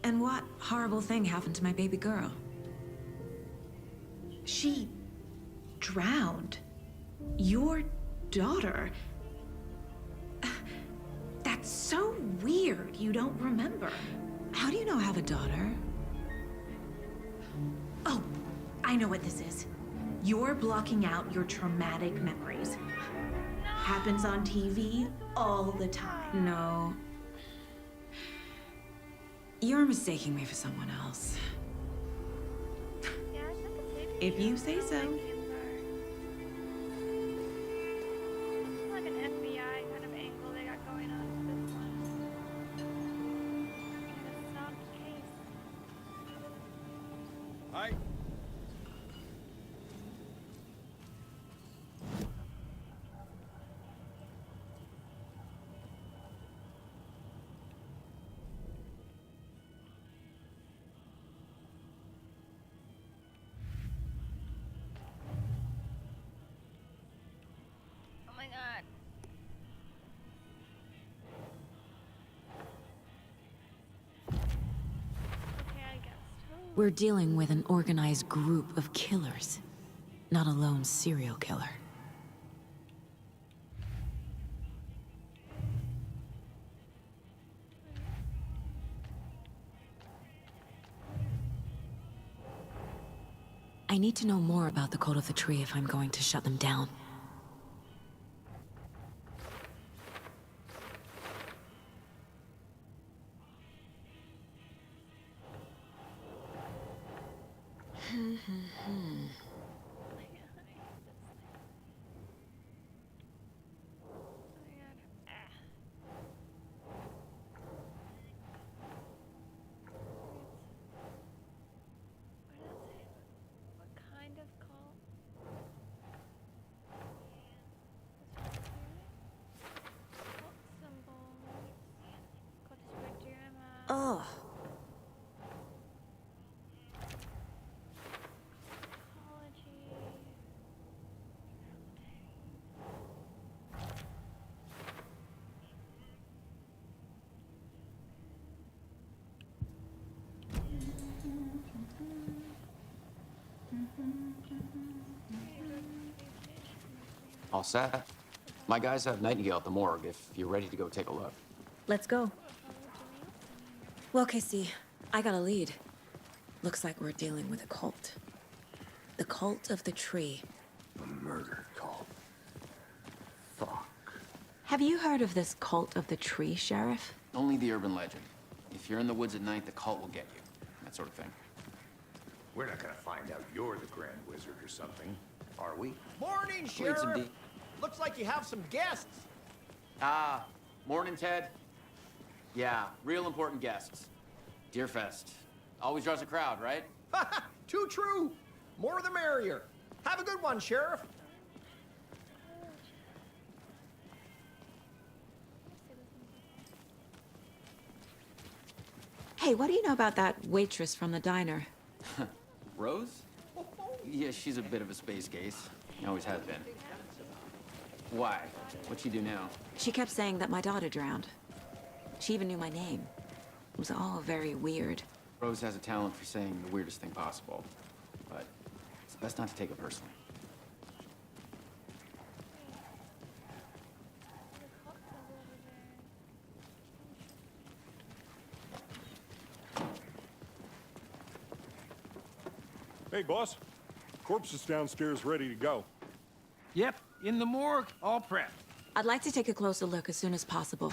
And what horrible thing happened to my baby girl? She drowned. Your daughter. That's so weird you don't remember. How do you know I have a daughter? Oh, I know what this is. You're blocking out your traumatic memories. Happens on TV all the time. No. You're mistaking me for someone else. If you say so. Like an FBI kind of angle they got going on with this one. It's not the case. Hi. Oh my god. Okay, I guess. We're dealing with an organized group of killers, not a lone serial killer. I need to know more about the Cult of the Tree if I'm going to shut them down. What kind of cult? Cult symbols. Cult is where Ugh. All set? My guys have Nightingale at the morgue if you're ready to go take a look. Let's go. Well, Casey, I got a lead. Looks like we're dealing with a cult. The Cult of the Tree. A murder cult. Fuck. Have you heard of this cult of the tree, Sheriff? Only the urban legend. If you're in the woods at night, the cult will get you. That sort of thing. We're not gonna find out you're the Grand Wizard or something, are we? Morning, Need Sheriff! some deep. Looks like you have some guests. Ah, morning, Ted. Yeah, real important guests. Deerfest. Always draws a crowd, right? Too true! More the merrier. Have a good one, Sheriff. Hey, what do you know about that waitress from the diner? Rose? Yeah, she's a bit of a space case. Always has been. Why? What'd she do now? She kept saying that my daughter drowned. She even knew my name. It was all very weird. Rose has a talent for saying the weirdest thing possible. But it's best not to take it personally. Hey, boss. Corpse is downstairs ready to go. Yep, in the morgue, all prepped. I'd like to take a closer look as soon as possible.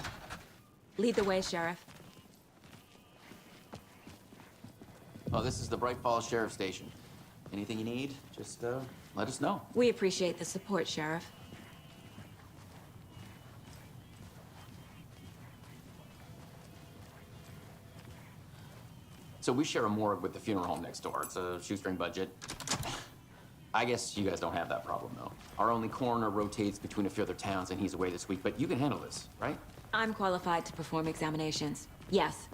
Lead the way, Sheriff. Oh, this is the Bright Falls Sheriff Station. Anything you need, just let us know. We appreciate the support, Sheriff. So we share a morgue with the funeral home next door. It's a shoestring budget. I guess you guys don't have that problem, though. Our only coroner rotates between a few other towns, and he's away this week, but you can handle this, right? I'm qualified to perform examinations. Yes.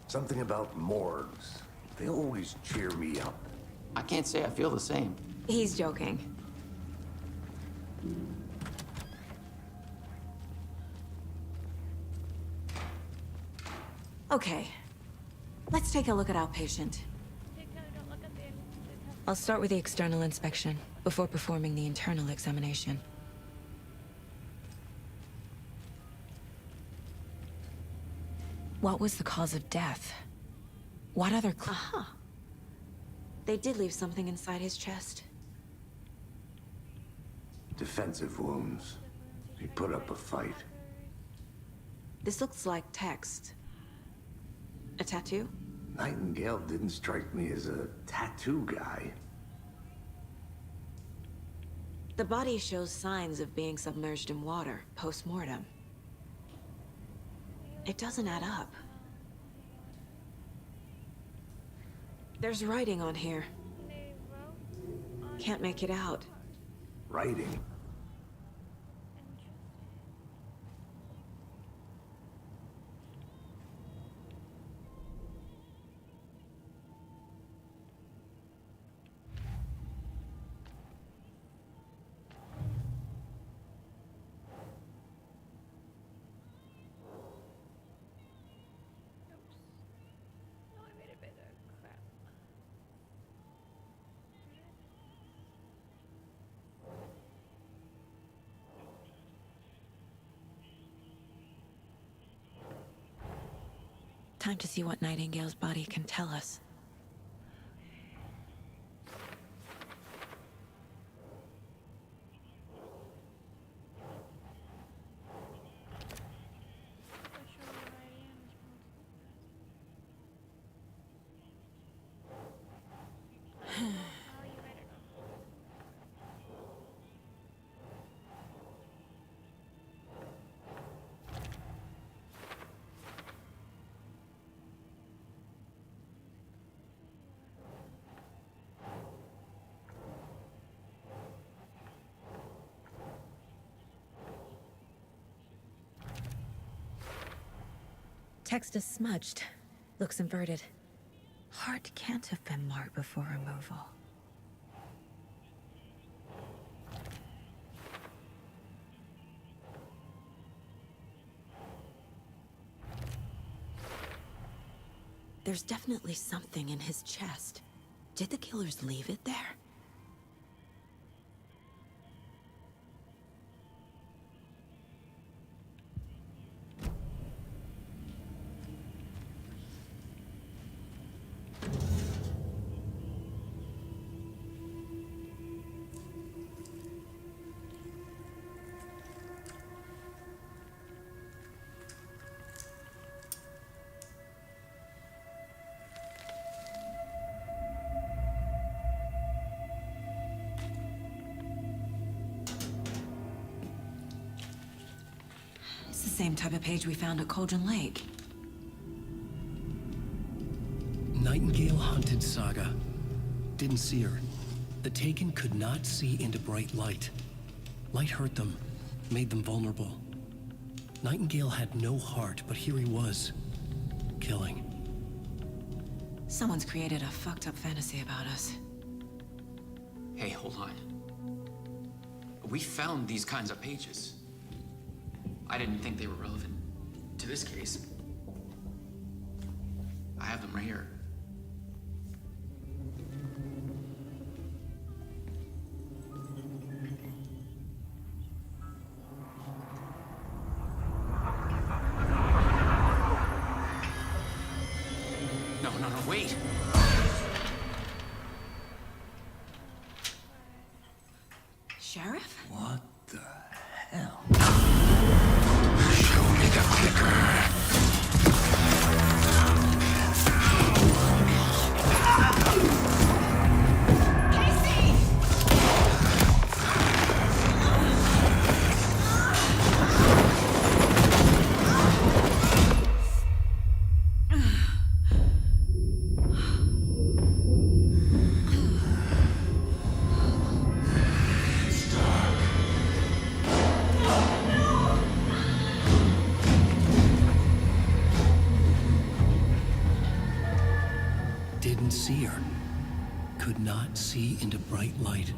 Something about morgues. They always cheer me up. I can't say I feel the same. He's joking. Okay. Let's take a look at our patient. I'll start with the external inspection before performing the internal examination. What was the cause of death? What other Aha. They did leave something inside his chest. Defensive wounds. He put up a fight. This looks like text. A tattoo? Nightingale didn't strike me as a tattoo guy. The body shows signs of being submerged in water, post-mortem. It doesn't add up. There's writing on here. Can't make it out. Writing? Time to see what Nightingale's body can tell us. Text is smudged. Looks inverted. Heart can't have been marked before removal. There's definitely something in his chest. Did the killers leave it there? same type of page we found at Cauldron Lake. Nightingale hunted Saga. Didn't see her. The Taken could not see into bright light. Light hurt them, made them vulnerable. Nightingale had no heart, but here he was, killing. Someone's created a fucked up fantasy about us. Hey, hold on. We found these kinds of pages. I didn't think they were relevant to this case. I have them right here. No, wait! Sheriff? What the hell? Show me the clicker. Didn't see her. Could not see into bright light.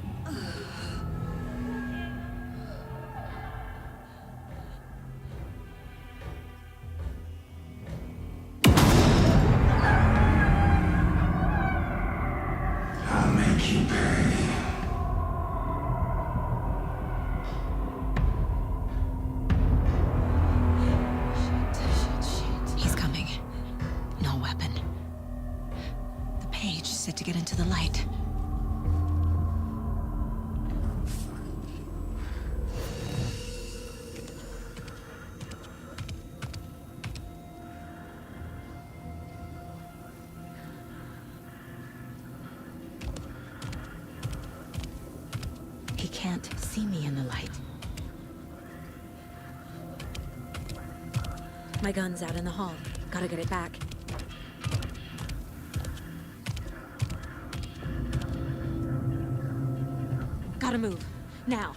I'll make you pay. He's coming. No weapon. The page said to get into the light. He can't see me in the light. My gun's out in the hall. Gotta get it back. Gotta move. Now.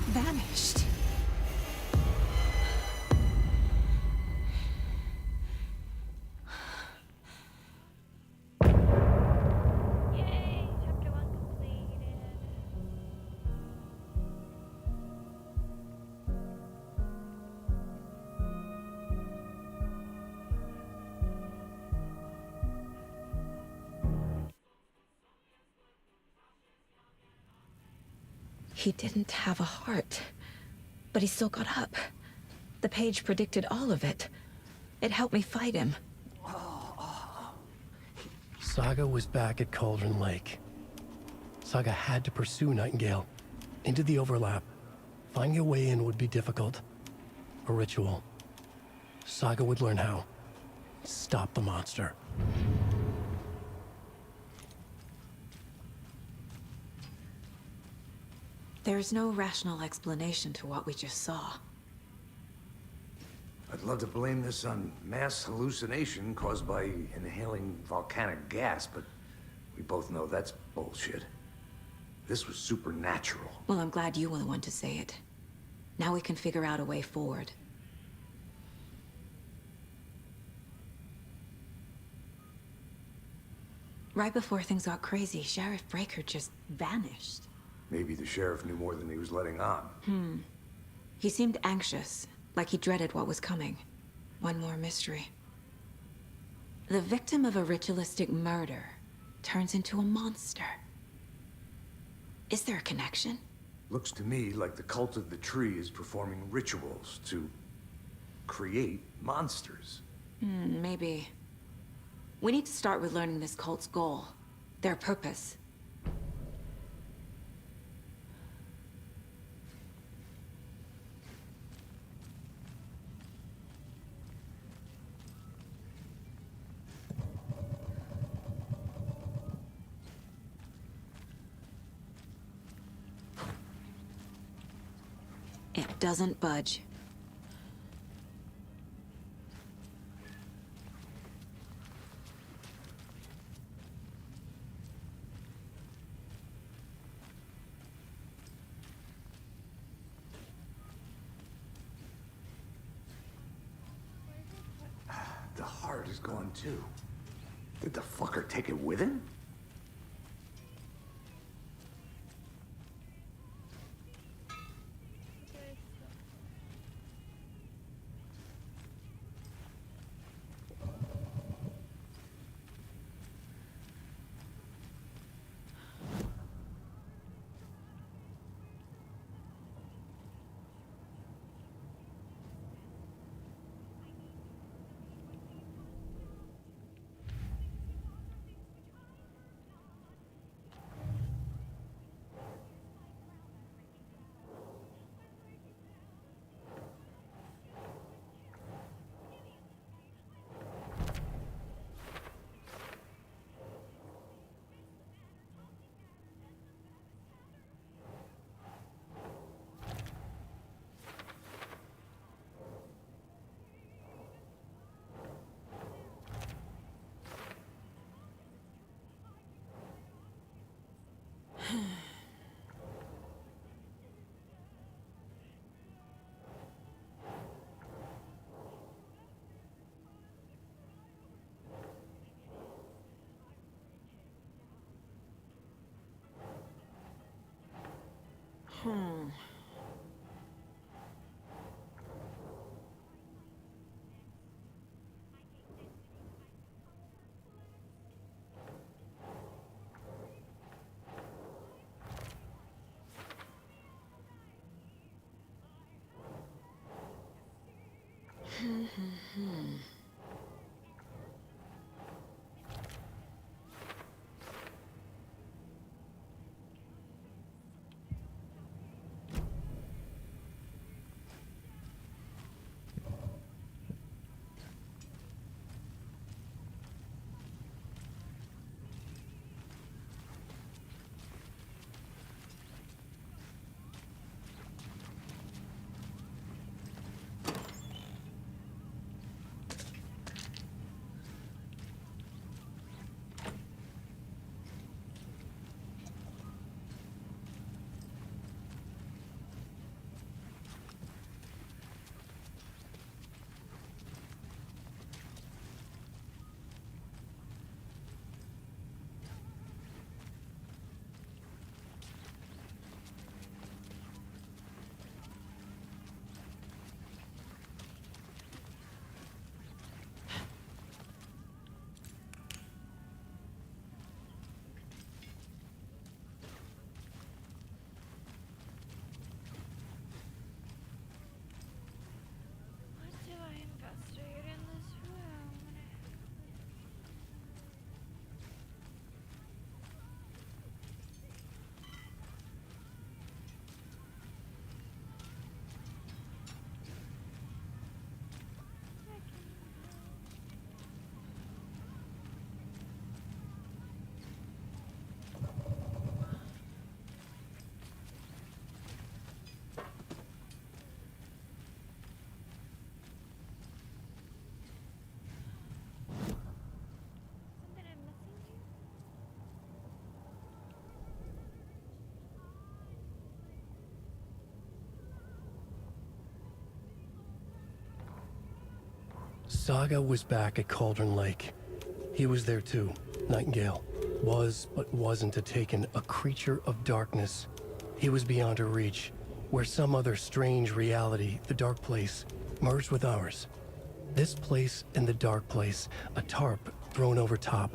Vanished. Yay! Chapter 1 completed. He didn't have a heart, but he still got up. The page predicted all of it. It helped me fight him. Saga was back at Cauldron Lake. Saga had to pursue Nightingale. Into the overlap. Finding a way in would be difficult. A ritual. Saga would learn how. Stop the monster. There's no rational explanation to what we just saw. I'd love to blame this on mass hallucination caused by inhaling volcanic gas, but we both know that's bullshit. This was supernatural. Well, I'm glad you were the one to say it. Now we can figure out a way forward. Right before things got crazy, Sheriff Breaker just vanished. Maybe the sheriff knew more than he was letting on. He seemed anxious, like he dreaded what was coming. One more mystery. The victim of a ritualistic murder turns into a monster. Is there a connection? Looks to me like the cult of the tree is performing rituals to create monsters. Maybe. We need to start with learning this cult's goal, their purpose. doesn't budge. The heart is gone too. Did the fucker take it with him? Saga was back at Cauldron Lake. He was there too. Nightingale was, but wasn't a Taken, a creature of darkness. He was beyond her reach, where some other strange reality, the Dark Place, merged with ours. This place and the Dark Place, a tarp thrown over top,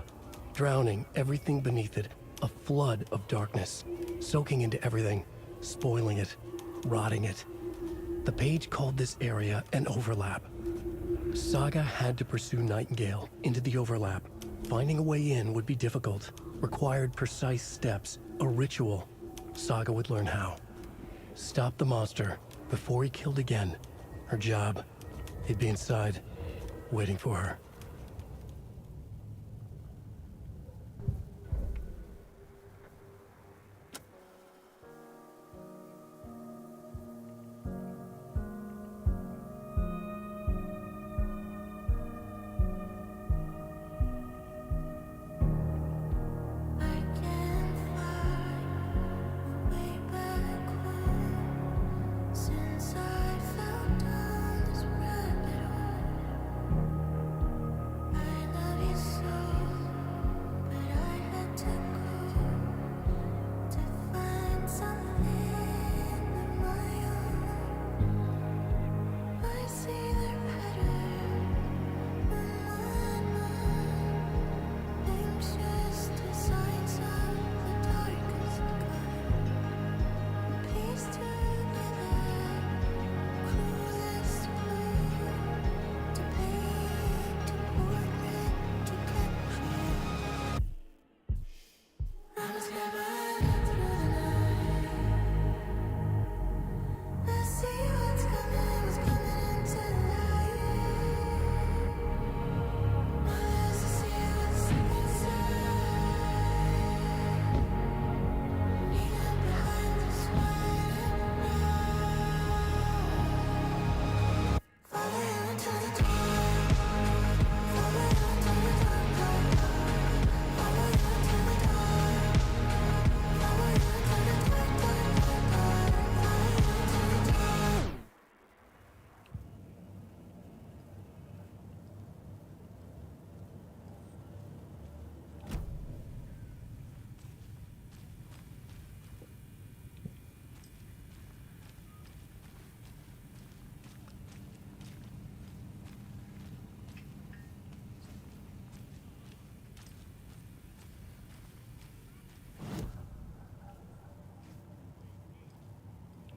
drowning everything beneath it, a flood of darkness, soaking into everything, spoiling it, rotting it. The page called this area an overlap. Saga had to pursue Nightingale into the overlap. Finding a way in would be difficult, required precise steps, a ritual. Saga would learn how. Stop the monster before he killed again. Her job. He'd be inside, waiting for her.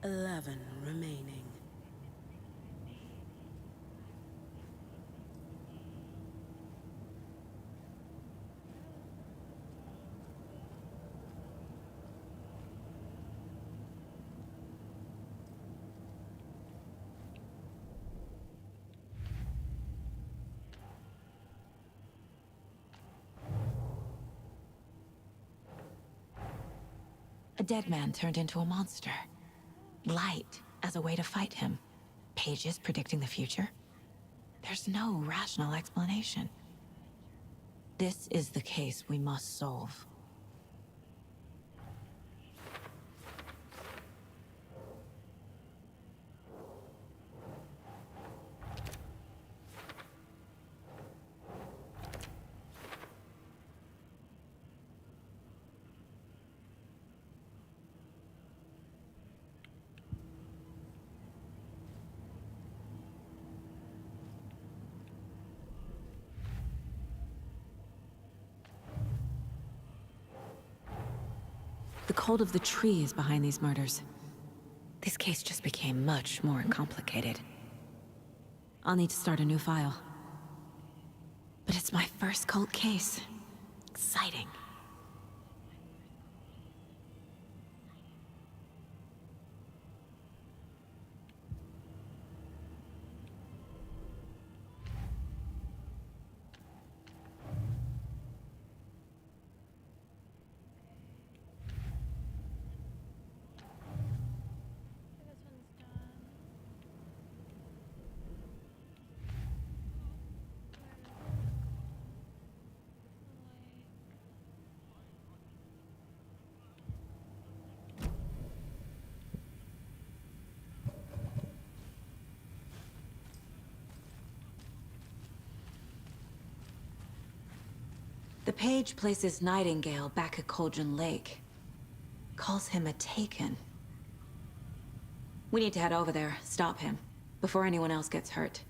11 remaining. A dead man turned into a monster. Light as a way to fight him. Pages predicting the future. There's no rational explanation. This is the case we must solve. The cult of the tree is behind these murders. This case just became much more complicated. I'll need to start a new file. But it's my first cult case. Exciting. The page places Nightingale back at Cauldron Lake. Calls him a Taken. We need to head over there, stop him, before anyone else gets hurt.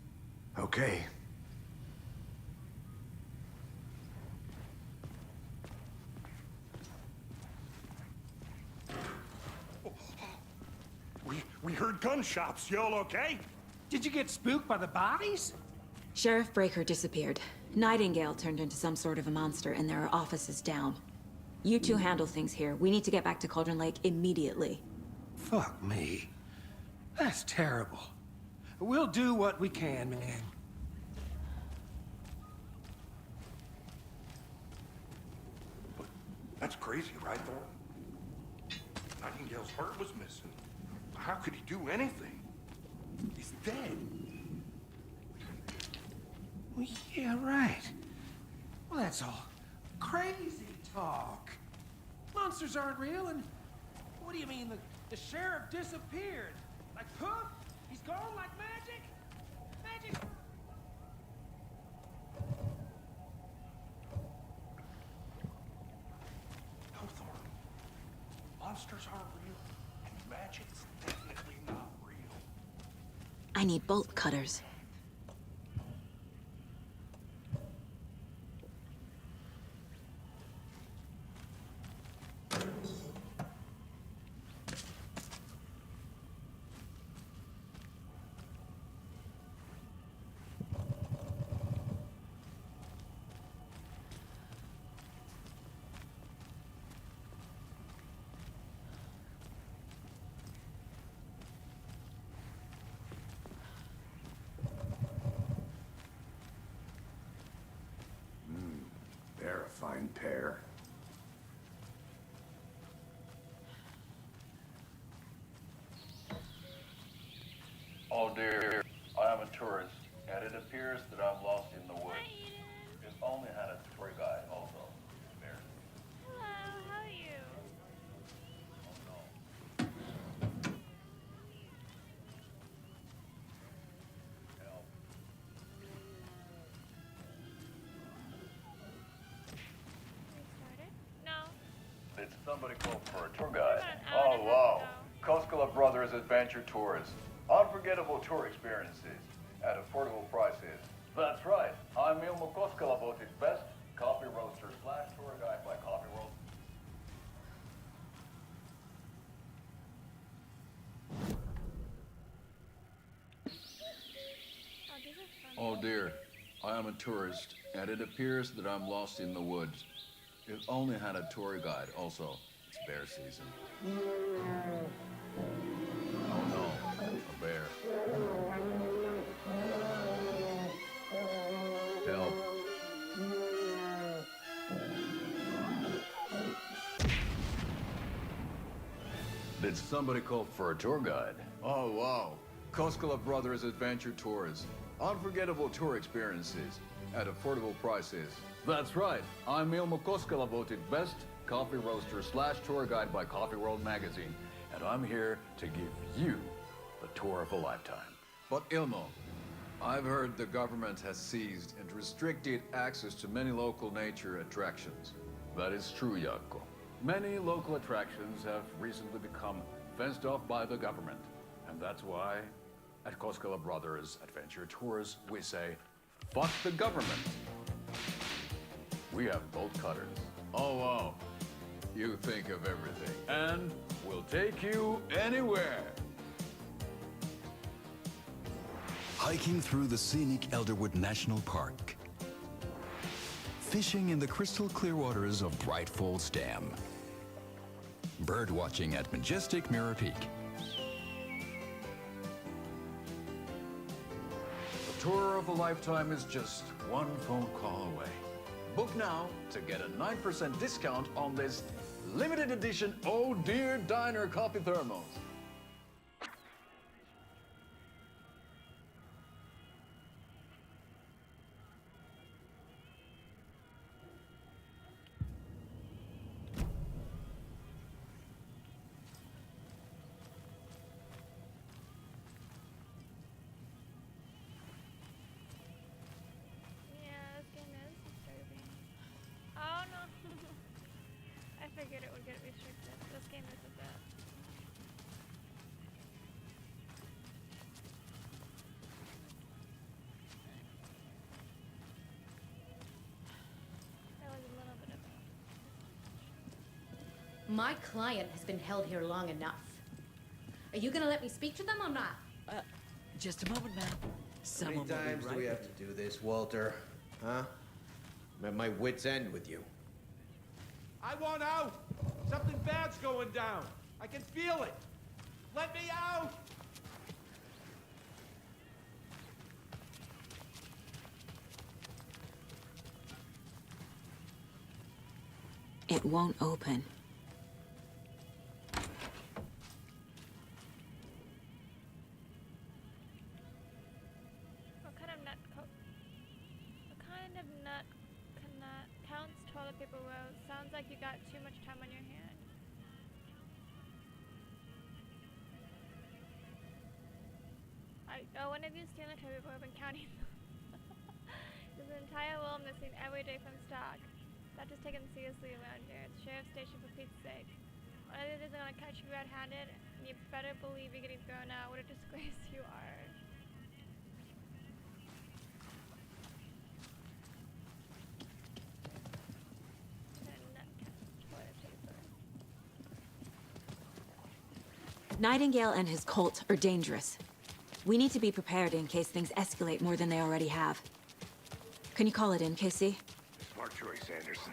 Okay. We heard gunshots. Y'all okay? Did you get spooked by the bodies? Sheriff Breaker disappeared. Nightingale turned into some sort of a monster, and there are offices down. You two handle things here. We need to get back to Cauldron Lake immediately. Fuck me. That's terrible. We'll do what we can, man. That's crazy, right, Thornton? Nightingale's heart was missing. How could he do anything? He's dead. Well, yeah, right. Well, that's all crazy talk. Monsters aren't real, and what do you mean the sheriff disappeared? Like poof? He's gone like magic? Magic? No, Thornton. Monsters aren't real, and magic's definitely not real. I need bolt cutters. They're a fine pair. Oh dear, I am a tourist, and it appears that I'm lost in the woods. If only I had a tour guide also. There. Hello, how are you? Did somebody call for a tour guide? Oh, wow. Koskela Brothers Adventure Tours. Unforgettable tour experiences at affordable prices. That's right. I'm Ilmo Koskela, voted best coffee roaster / tour guide by Coffee World. Oh dear, I am a tourist, and it appears that I'm lost in the woods. If only had a tour guide. Also, it's bear season. Oh no, a bear. Help. Did somebody call for a tour guide? Oh wow, Koskela Brothers Adventure Tours. Unforgettable tour experiences at affordable prices. That's right. I'm Ilmo Koskela, voted best coffee roaster / tour guide by Coffee World magazine, and I'm here to give you the tour of a lifetime. But Ilmo, I've heard the government has seized and restricted access to many local nature attractions. That is true, Jaakko. Many local attractions have recently become fenced off by the government, and that's why at Koskela Brothers Adventure Tours, we say, fuck the government. We have bolt cutters. Oh, wow. You think of everything. And we'll take you anywhere. Hiking through the scenic Elderwood National Park. Fishing in the crystal clear waters of Bright Falls Dam. Bird watching at majestic Mirror Peak. The tour of a lifetime is just one phone call away. Book now to get a 9% discount on this limited edition Oh Dear Diner coffee thermos. Oh no! I figured it would get restricted. This game is a bit. That was a little bit of a... My client has been held here long enough. Are you gonna let me speak to them or not? Just a moment, ma'am. How many times do we have to do this, Walter? Huh? I'm at my wit's end with you. I want out! Something bad's going down. I can feel it. Let me out! It won't open. What kind of nut counts toilet paper rolls? Sounds like you got too much time on your hand. One of you stealing toilet paper have been counting. There's an entire roll missing every day from stock. Not just taken seriously around here. It's sheriff's station for Pete's sake. One of these is gonna catch you red-handed, and you better believe you're getting thrown out. What a disgrace you are. Nightingale and his cult are dangerous. We need to be prepared in case things escalate more than they already have. Can you call it in, KC? Smart choice, Anderson.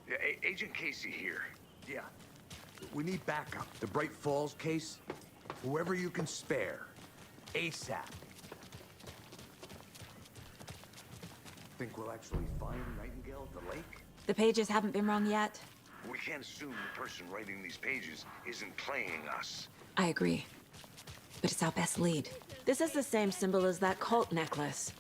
Yeah, Agent Casey here. Yeah. We need backup. The Bright Falls case, whoever you can spare. ASAP. Think we'll actually find Nightingale at the lake? The pages haven't been wrong yet? We can't assume the person writing these pages isn't playing us. I agree. But it's our best lead. This is the same symbol as that cult necklace.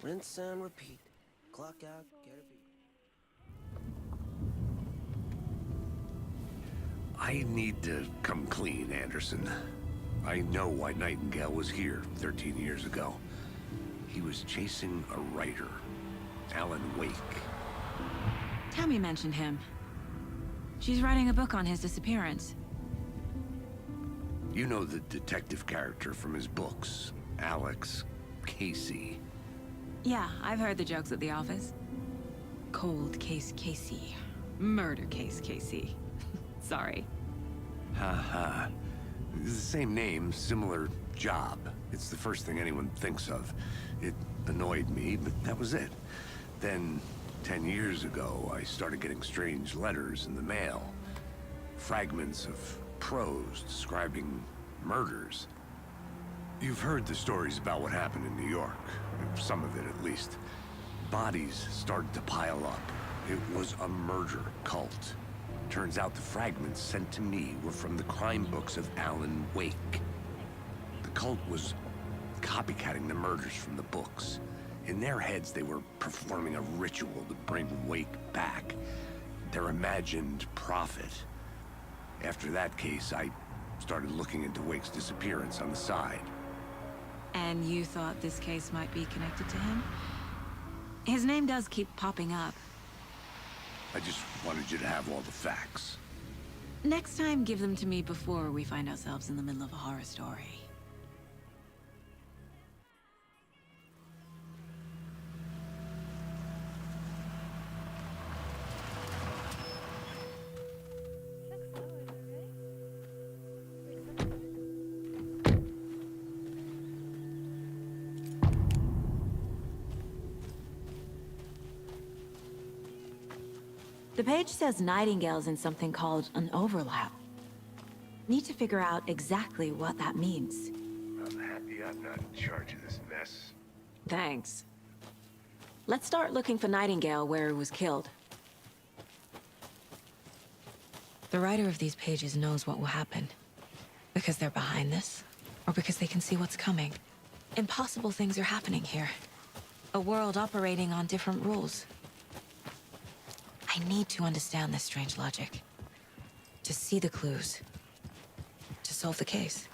Rinse and repeat. Clock out, get a beat. I need to come clean, Anderson. I know why Nightingale was here 13 years ago. He was chasing a writer, Alan Wake. Tammy mentioned him. She's writing a book on his disappearance. You know the detective character from his books, Alex Casey. Yeah, I've heard the jokes at the office. Cold case Casey. Murder case Casey. Sorry. Haha. The same name, similar job. It's the first thing anyone thinks of. It annoyed me, but that was it. Then, 10 years ago, I started getting strange letters in the mail. Fragments of prose describing murders. You've heard the stories about what happened in New York. Some of it, at least. Bodies started to pile up. It was a murder cult. Turns out the fragments sent to me were from the crime books of Alan Wake. The cult was copycatting the murders from the books. In their heads, they were performing a ritual to bring Wake back. Their imagined prophet. After that case, I started looking into Wake's disappearance on the side. And you thought this case might be connected to him? His name does keep popping up. I just wanted you to have all the facts. Next time, give them to me before we find ourselves in the middle of a horror story. The page says Nightingale's in something called an overlap. Need to figure out exactly what that means. I'm happy I'm not in charge of this mess. Thanks. Let's start looking for Nightingale where he was killed. The writer of these pages knows what will happen. Because they're behind this, or because they can see what's coming. Impossible things are happening here. A world operating on different rules. I need to understand this strange logic. To see the clues. To solve the case.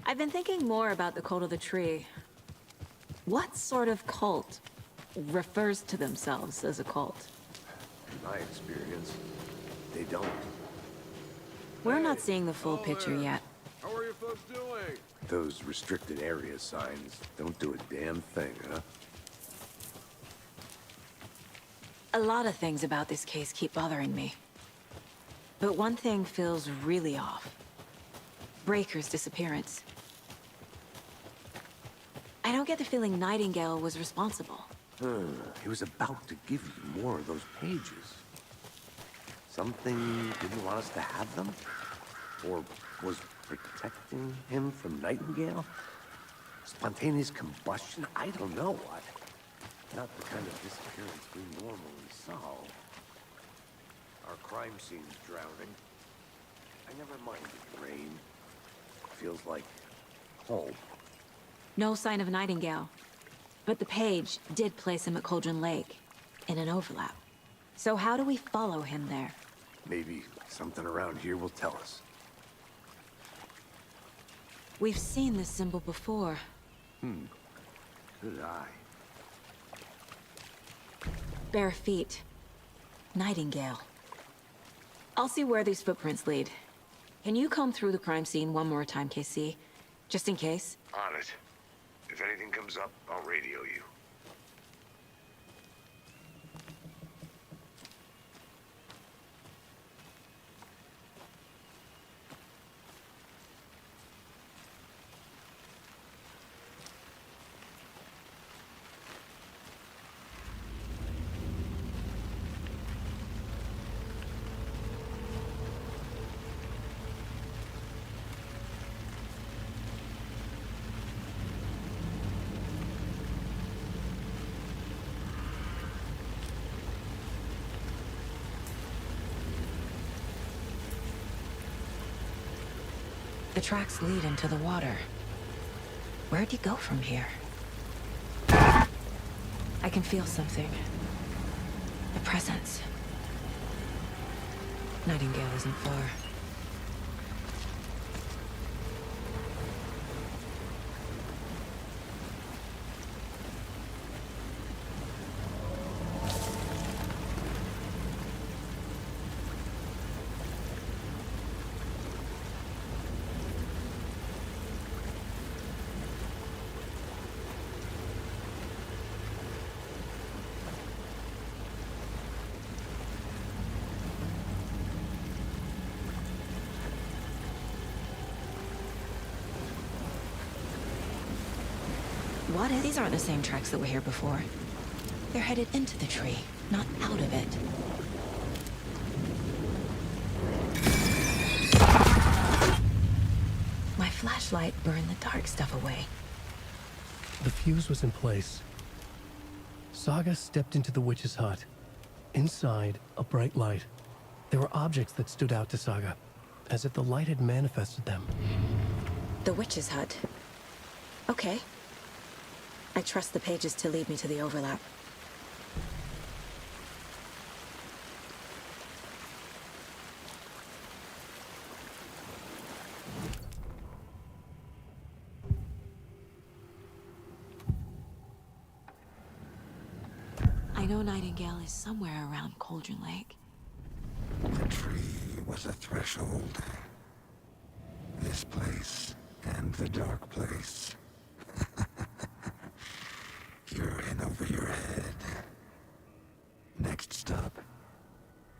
I've been thinking more about the cult of the tree. What sort of cult refers to themselves as a cult? In my experience, they don't. We're not seeing the full picture yet. How are you folks doing? Those restricted area signs don't do a damn thing, huh? A lot of things about this case keep bothering me. But one thing feels really off. Breaker's disappearance. I don't get the feeling Nightingale was responsible. He was about to give you more of those pages. Something didn't want us to have them? Or was protecting him from Nightingale? Spontaneous combustion? I don't know what. Not the kind of disappearance we normally solve. Our crime scene's drowning. I never minded rain. Feels like home. No sign of Nightingale. But the page did place him at Cauldron Lake, in an overlap. So how do we follow him there? Maybe something around here will tell us. We've seen this symbol before. Good eye. Bare feet. Nightingale. I'll see where these footprints lead. Can you comb through the crime scene one more time, KC? Just in case? On it. If anything comes up, I'll radio you. The tracks lead into the water. Where'd you go from here? I can feel something. A presence. Nightingale isn't far. What is... These aren't the same tracks that were here before. They're headed into the tree, not out of it. My flashlight burned the dark stuff away. The fuse was in place. Saga stepped into the witch's hut. Inside, a bright light. There were objects that stood out to Saga, as if the light had manifested them. The witch's hut. Okay. I trust the pages to lead me to the overlap. I know Nightingale is somewhere around Cauldron Lake. The tree was a threshold. This place and the dark place. You're in over your head. Next stop,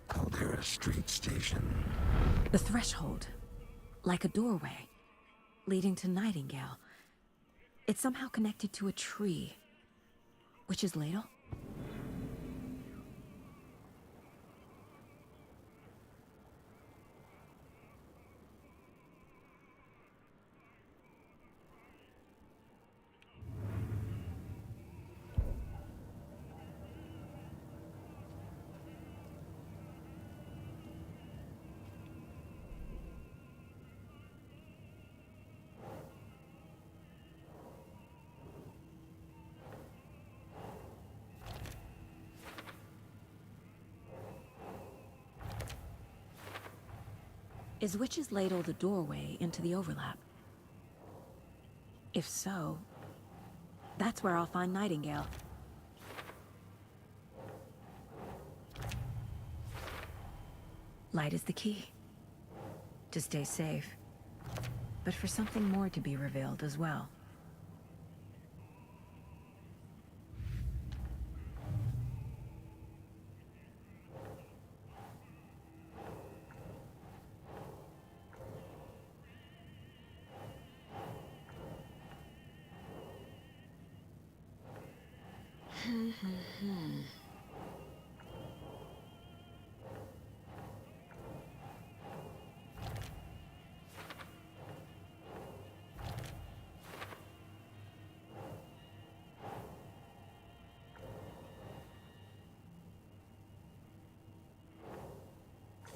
Caldera Street Station. The threshold. Like a doorway. Leading to Nightingale. It's somehow connected to a tree. Witch's Ladle? Is Witch's Ladle the doorway into the overlap? If so, that's where I'll find Nightingale. Light is the key. To stay safe. But for something more to be revealed as well.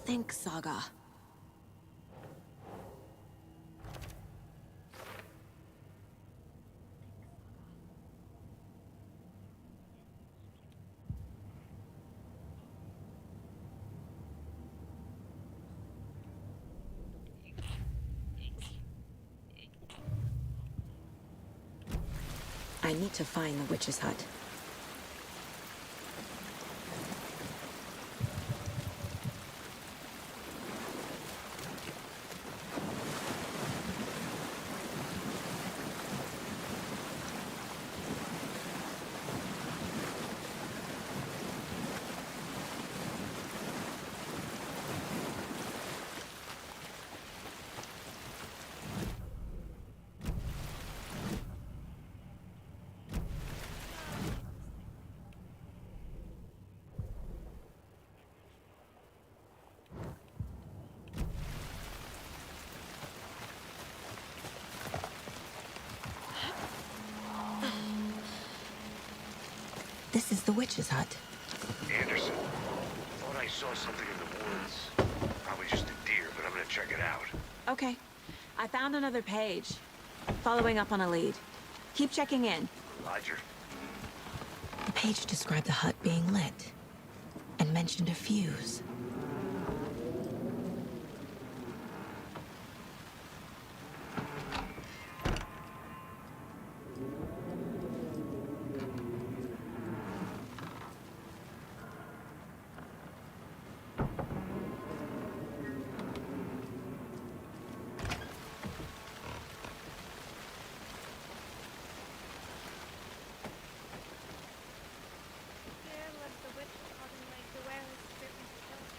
Think, Saga. I need to find the witch's hut. This is the witch's hut. Anderson, thought I saw something in the woods. Probably just a deer, but I'm gonna check it out. Okay. I found another page. Following up on a lead. Keep checking in. Roger. The page described the hut being lit. And mentioned a fuse. Here lives the witch of Cauldron Lake, the wareless spirit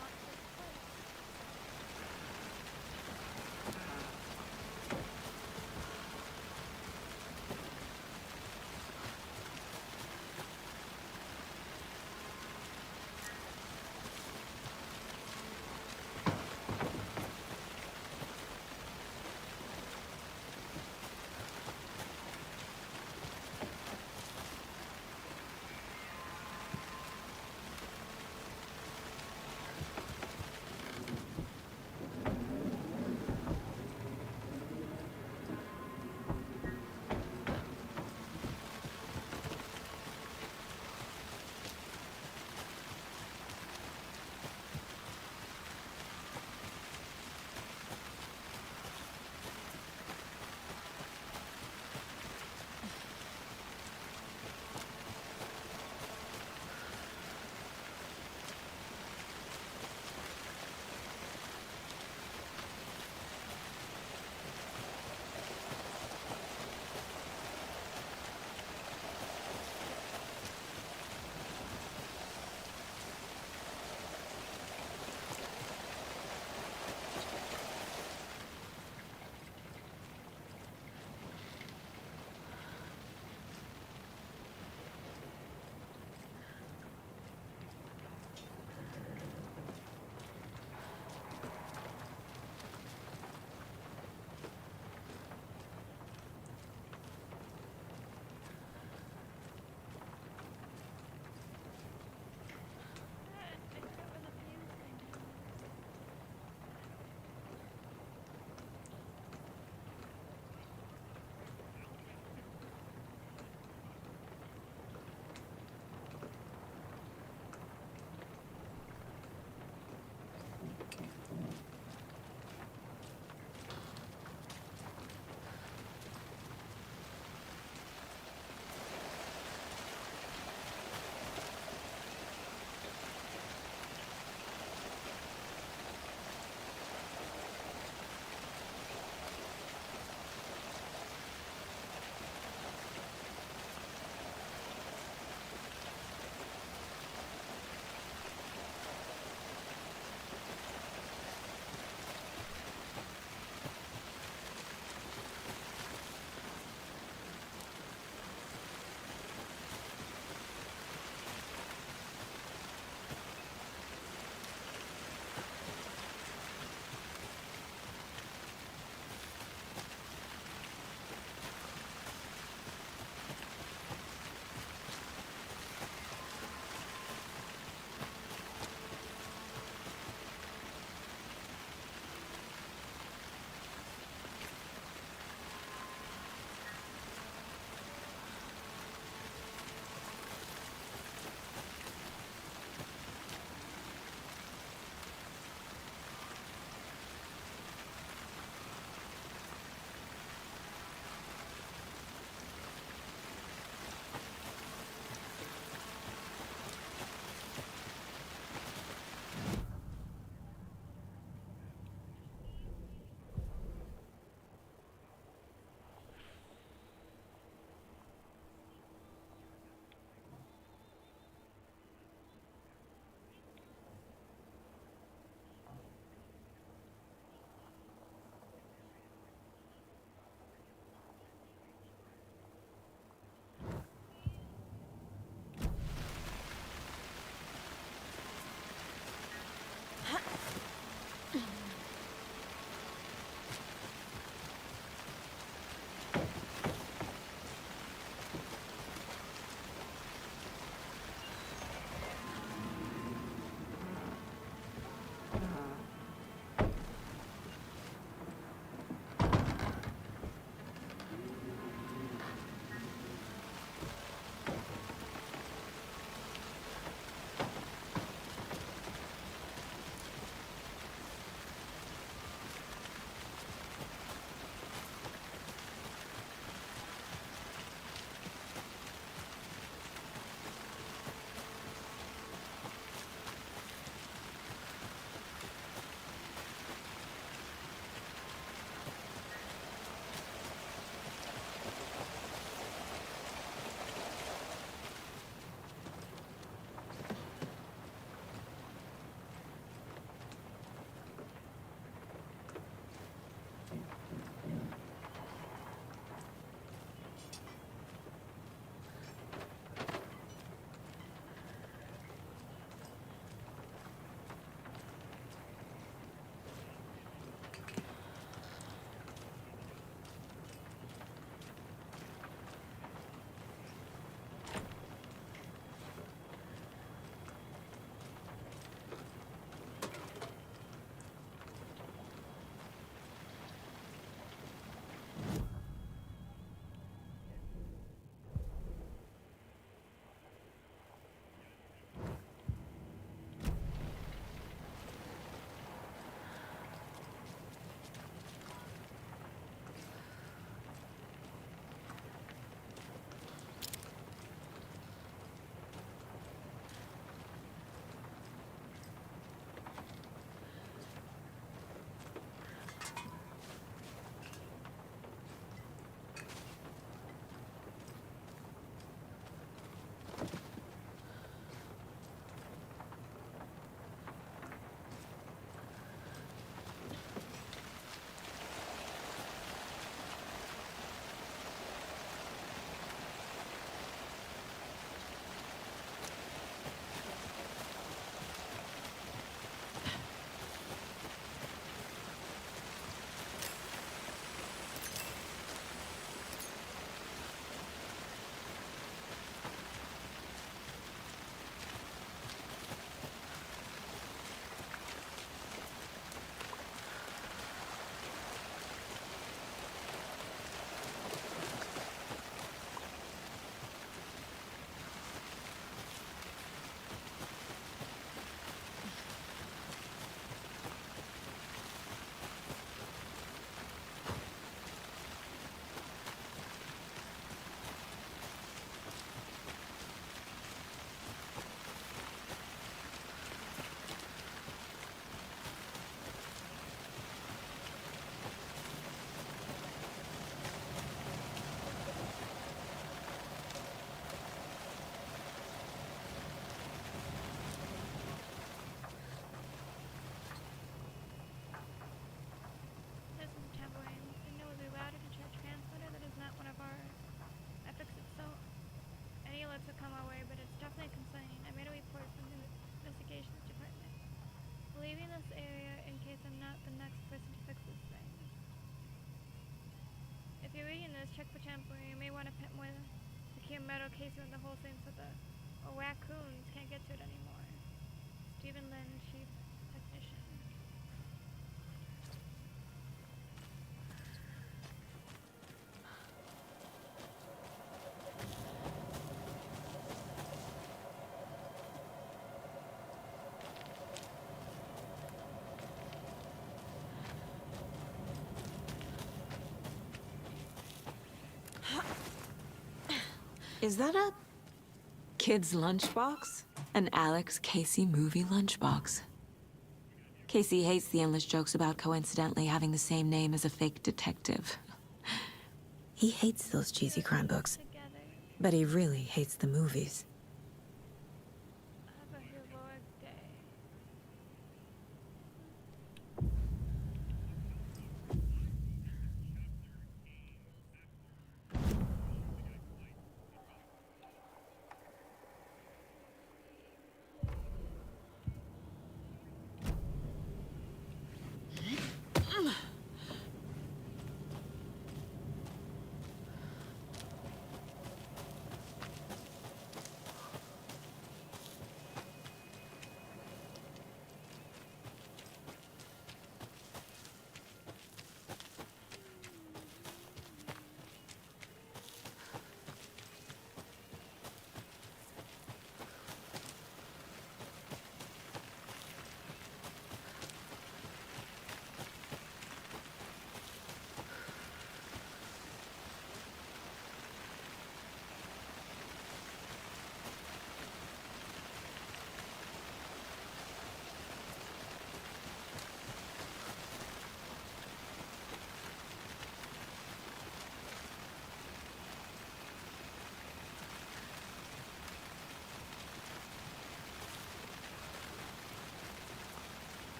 Meadow Casey when the whole thing so the raccoons can't get to it anymore. Stephen Lynn, chief technician. Is that a kid's lunchbox? An Alex Casey movie lunchbox. Casey hates the endless jokes about coincidentally having the same name as a fake detective. He hates those cheesy crime books, but he really hates the movies. Have a heroic day.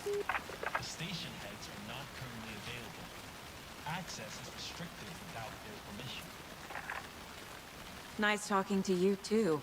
The station heads are not currently available. Access is restricted without their permission. Nice talking to you, too.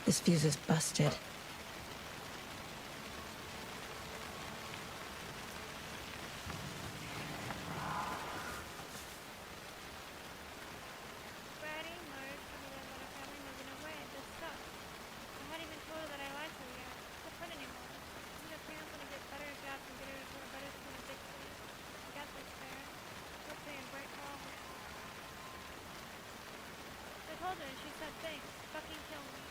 This fuse is busted. Brady emerged from the room with her family moving away. This sucks. I hadn't even told her that I liked her yet. What's fun anymore? I think her parents want to get better jobs and get her into a better school in a big city. I guess that's fair. Let's say in Bright Hall. I told her and she said thanks. Fucking kill me.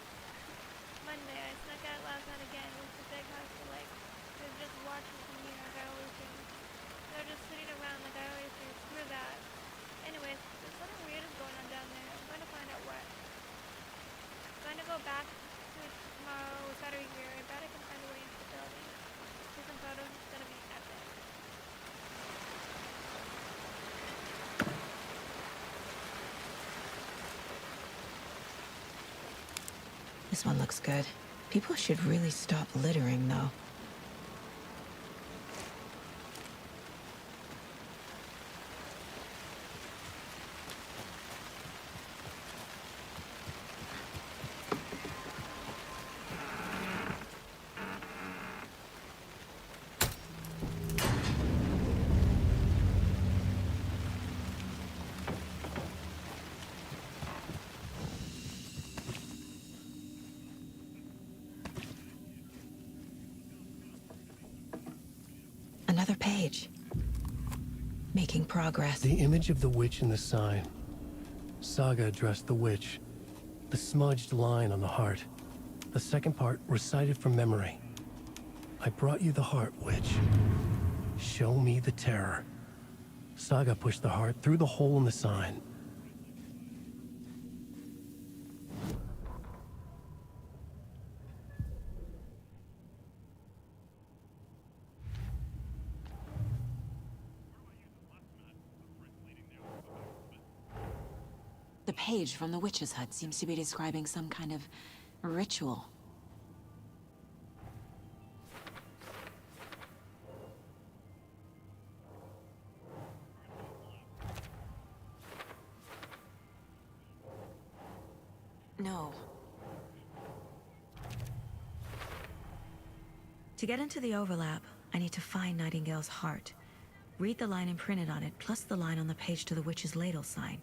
Monday, I snuck out last night again. Went to Big House to Lake. They were just watching from here like I always do. They were just sitting around like I always do. Screw that. Anyways, there's something weird is going on down there. I'm going to find out what. I'm going to go back to it tomorrow with better gear. I bet I can find a way into the building. Take some photos. It's going to be epic. This one looks good. People should really stop littering, though. Another page. Making progress. The image of the witch in the sign. Saga addressed the witch. The smudged line on the heart. The second part recited from memory. I brought you the heart, witch. Show me the terror. Saga pushed the heart through the hole in the sign. The page from the witch's hut seems to be describing some kind of ritual. No. To get into the overlap, I need to find Nightingale's heart. Read the line imprinted on it, plus the line on the page to the witch's ladle sign.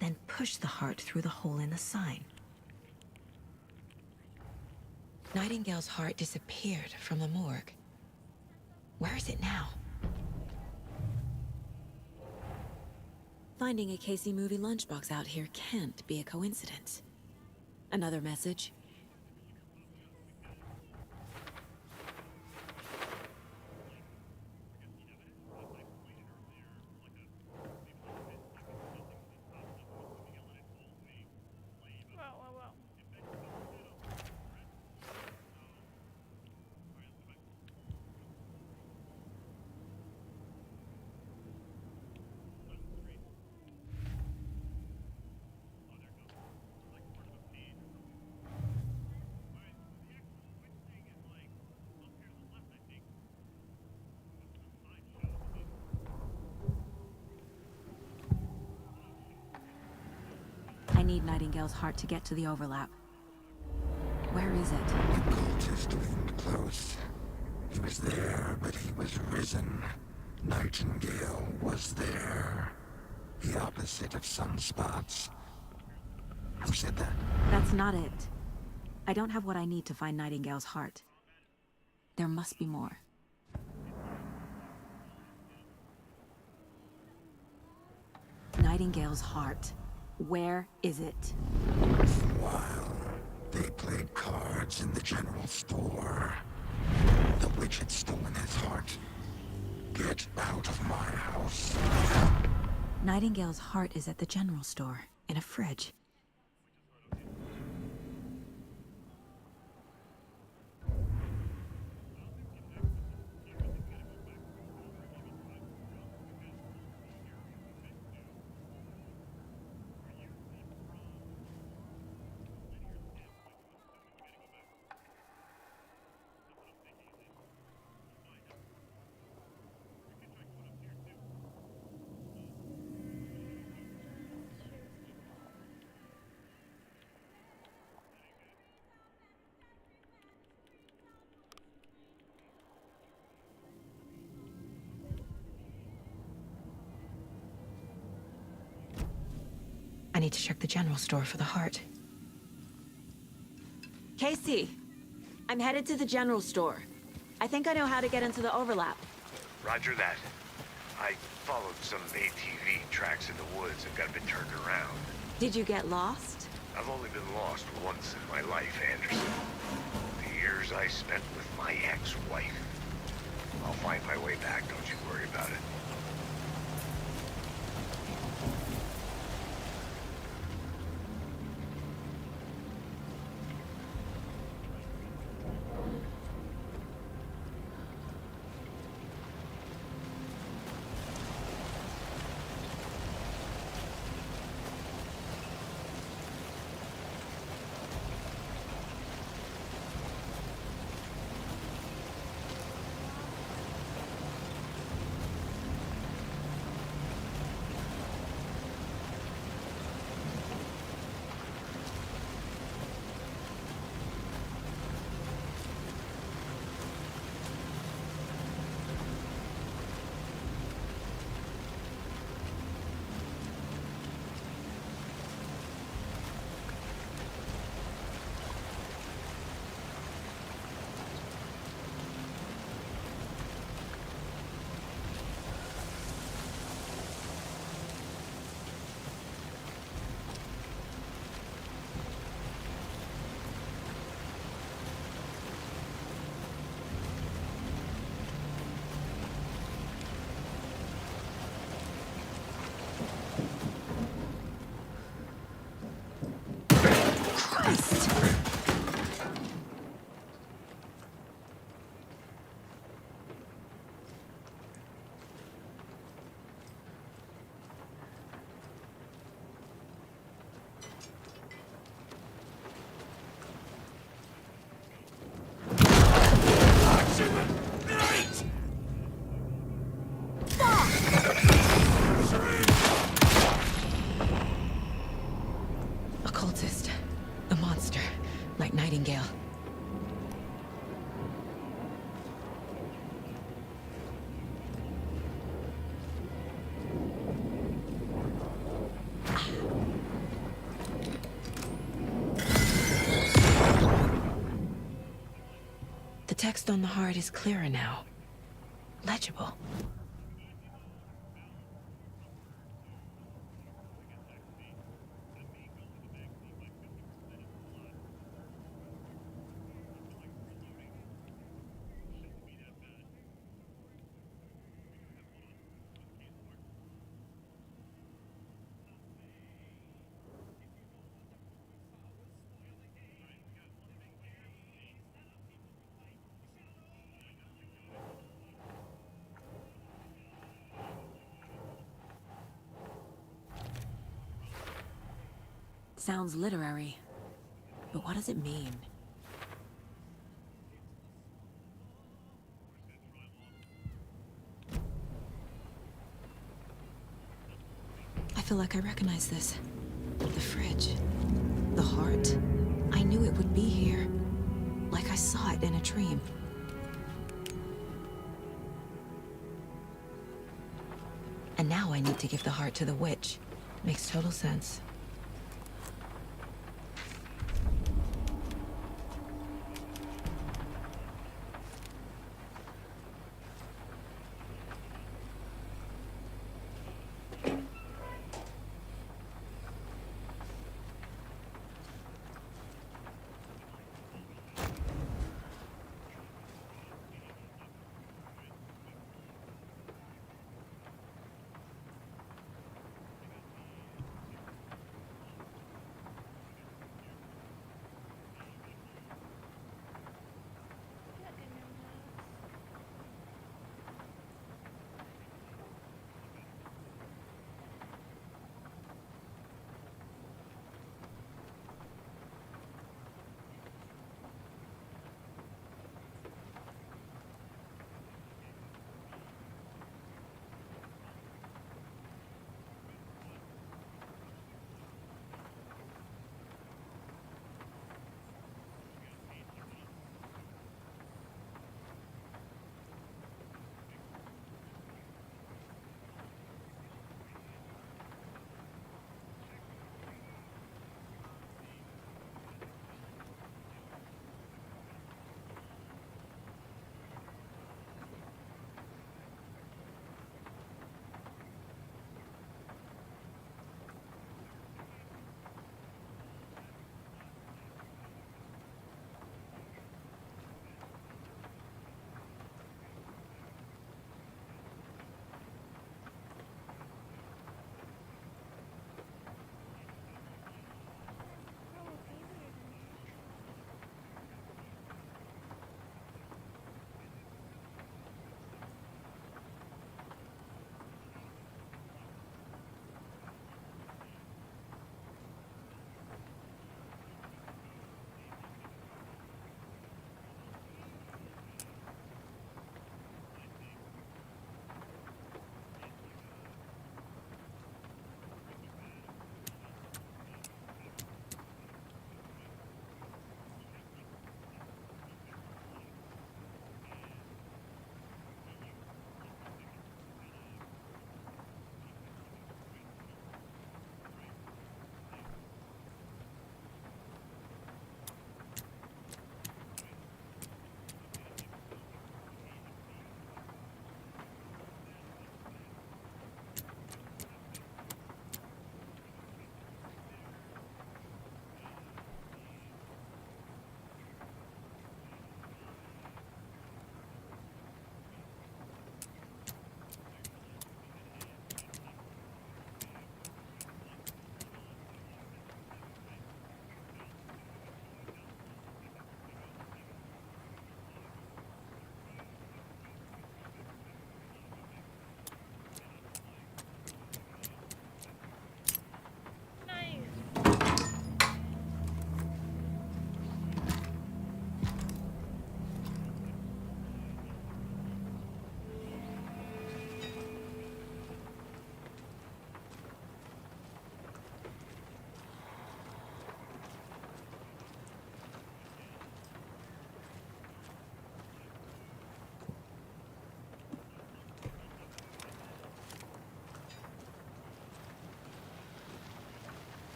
Then push the heart through the hole in the sign. Nightingale's heart disappeared from the morgue. Where is it now? Finding a Casey movie lunchbox out here can't be a coincidence. Another message? I need Nightingale's heart to get to the overlap. Where is it? The cultist leaned close. He was there, but he was risen. Nightingale was there. The opposite of sunspots. Who said that? That's not it. I don't have what I need to find Nightingale's heart. There must be more. Nightingale's heart. Where is it? While they played cards in the general store, the witch had stolen his heart. Get out of my house. Nightingale's heart is at the general store, in a fridge. need to check the general store for the heart. Casey, I'm headed to the general store. I think I know how to get into the overlap. Roger that. I followed some ATV tracks in the woods and got a bit turned around. Did you get lost? I've only been lost once in my life, Anderson. The years I spent with my ex-wife. I'll find my way back, don't you worry about it. Occultist. A monster. Like Nightingale. The text on the heart is clearer now. Legible. Sounds literary. But what does it mean? I feel like I recognize this. The fridge. The heart. I knew it would be here. Like I saw it in a dream. And now I need to give the heart to the witch. Makes total sense.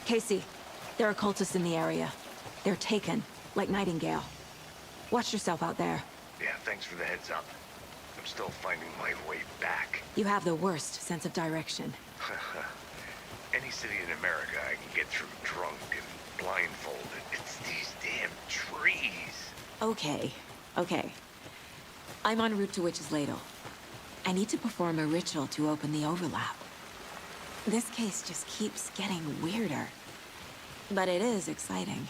Casey, there are cultists in the area. They're taken, like Nightingale. Watch yourself out there. Yeah, thanks for the heads up. I'm still finding my way back. You have the worst sense of direction. Any city in America I can get through drunk and blindfolded. It's these damn trees. Okay, okay. I'm en route to Witch's Ladle. I need to perform a ritual to open the overlap. This case just keeps getting weirder. But it is exciting.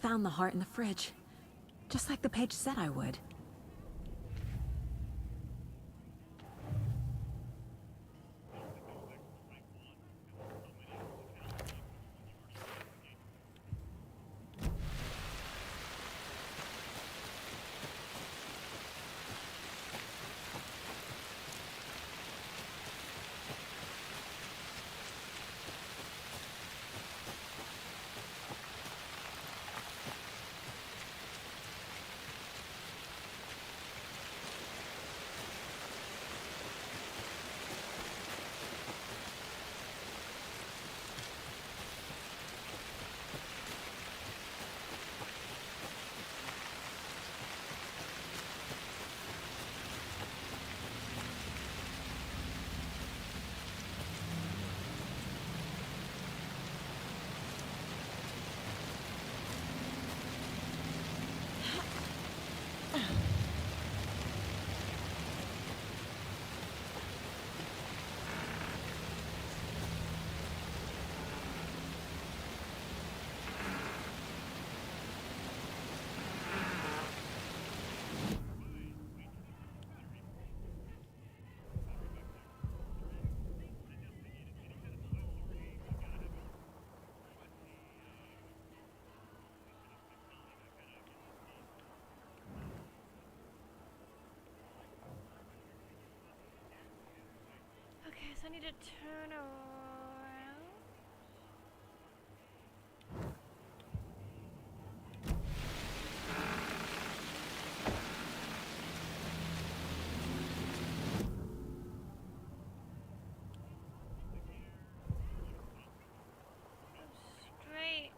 Found the heart in the fridge. Just like the page said I would. Okay, so I need to turn around. Straight.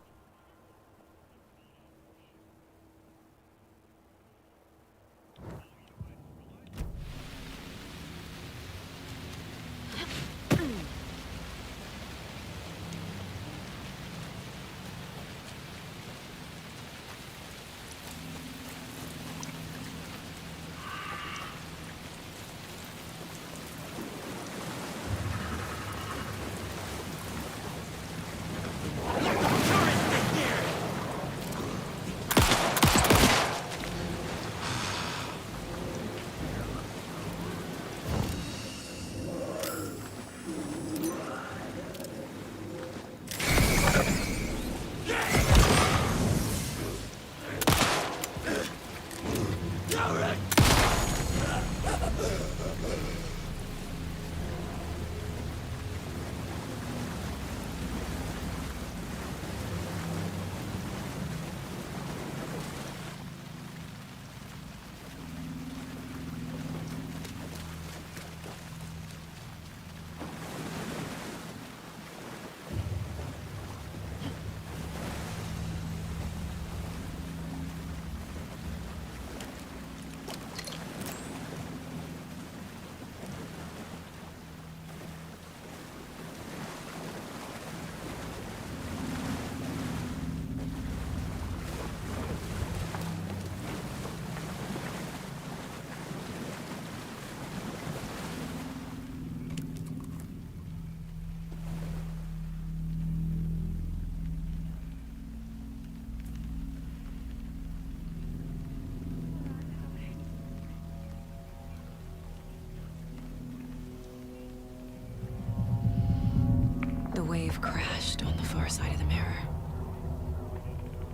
wave crashed on the far side of the mirror.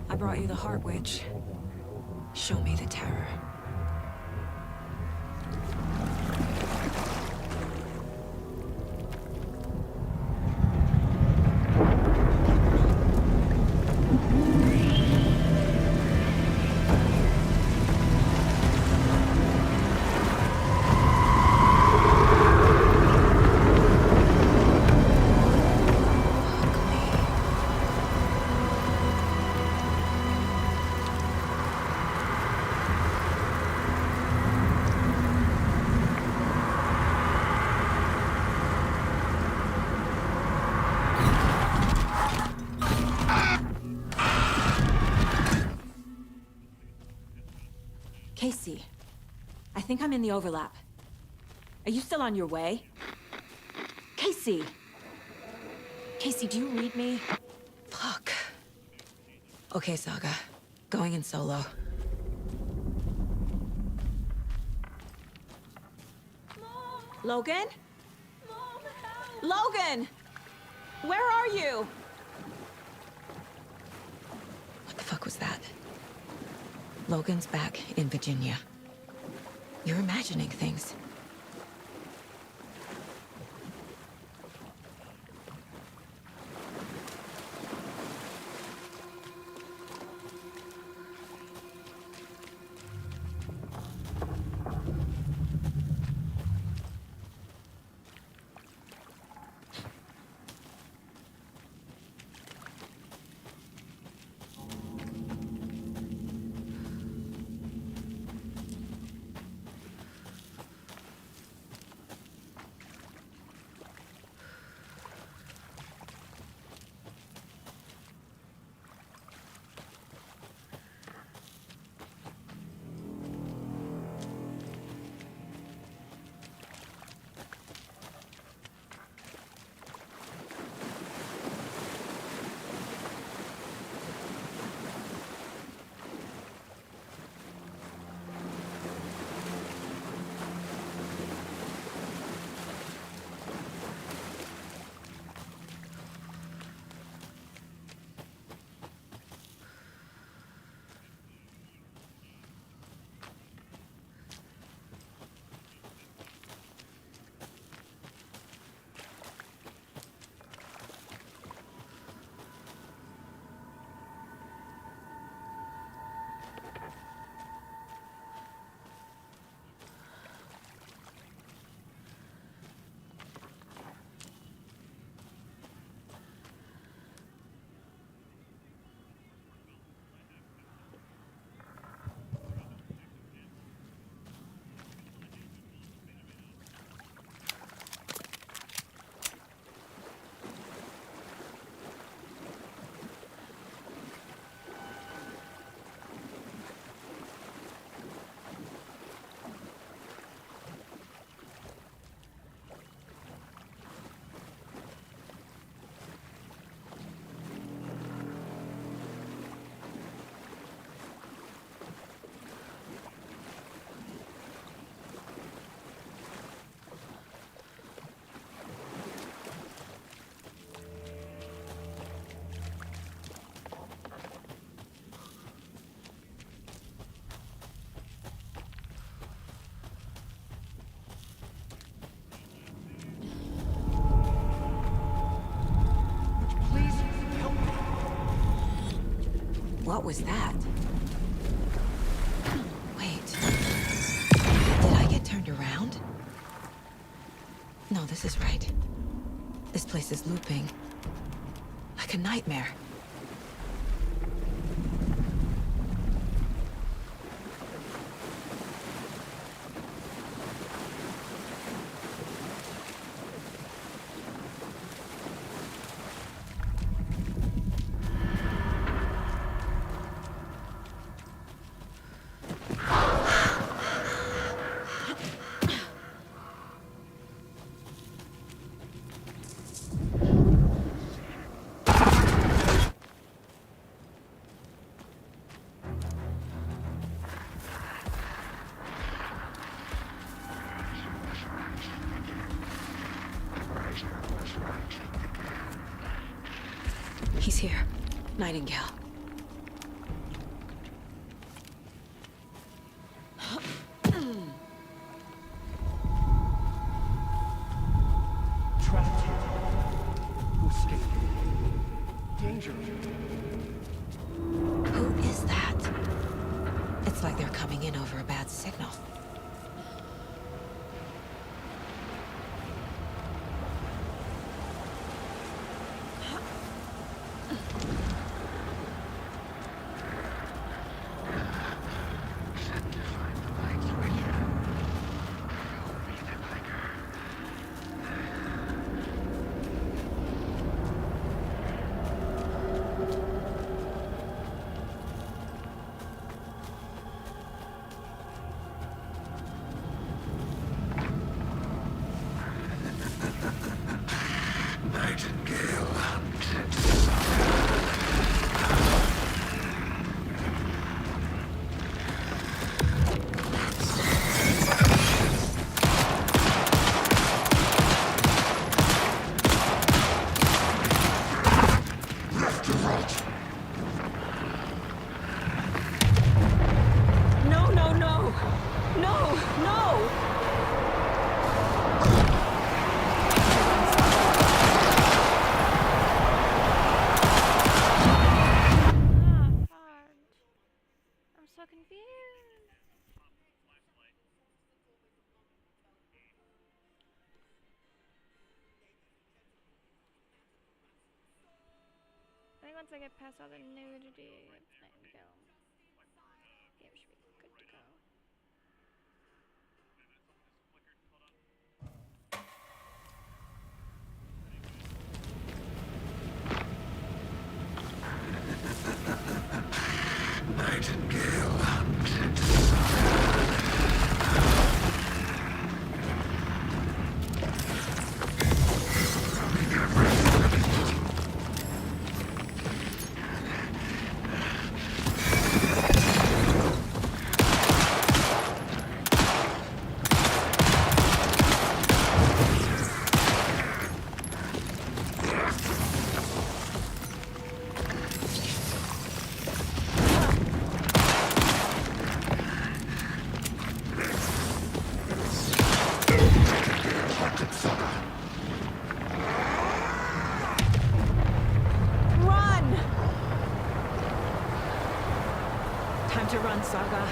I brought you the Heart Witch. Show me the terror. Casey, I think I'm in the overlap. Are you still on your way? Casey! Casey, do you read me? Fuck. Okay, Saga. Going in solo. Logan? Logan! Where are you? What the fuck was that? Logan's back in Virginia. You're imagining things. What was that? Wait. Did I get turned around? No, this is right. This place is looping. Like a nightmare. Nightingale. Trapped here. Who escaped? Danger. Who is that? It's like they're coming in over a bad signal. Nightingale hunted. Left to right. No, no, no! No, no! I'm so confused. I think once I get past all the nudity, Nightingale, game should be good to go. Nightingale hunted. Run! Time to run, Saga.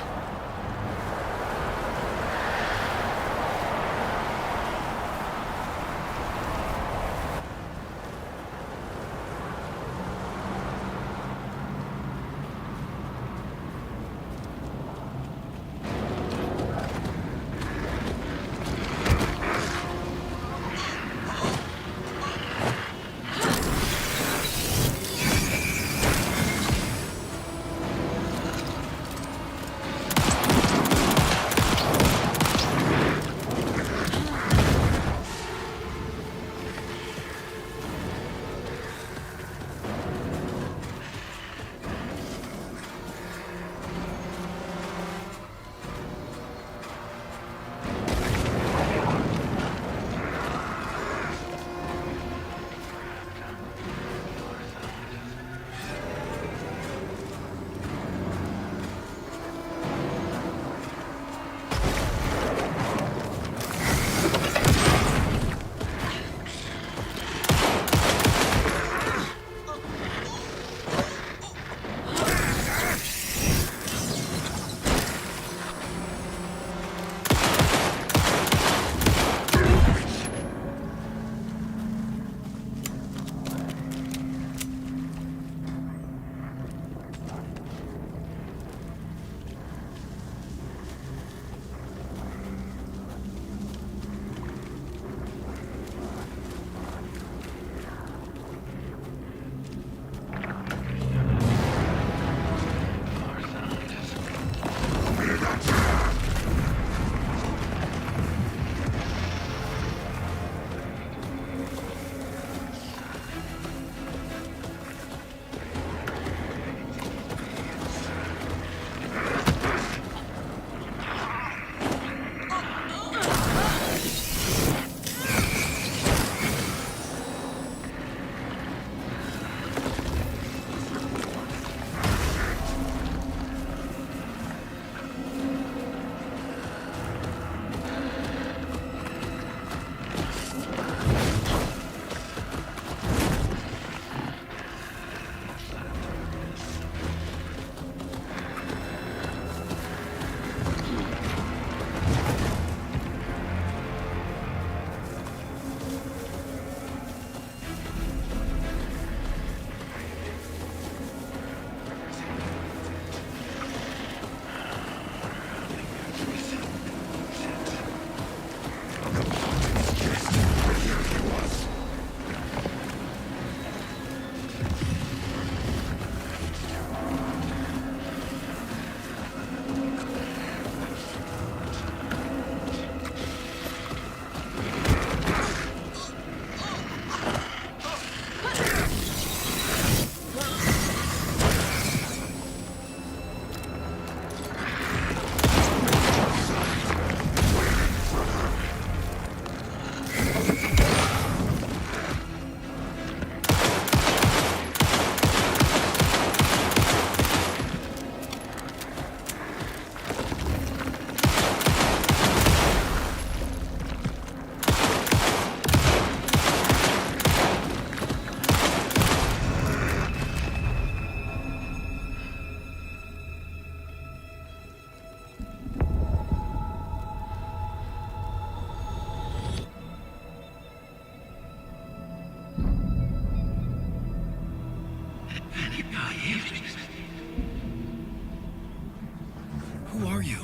Who are you?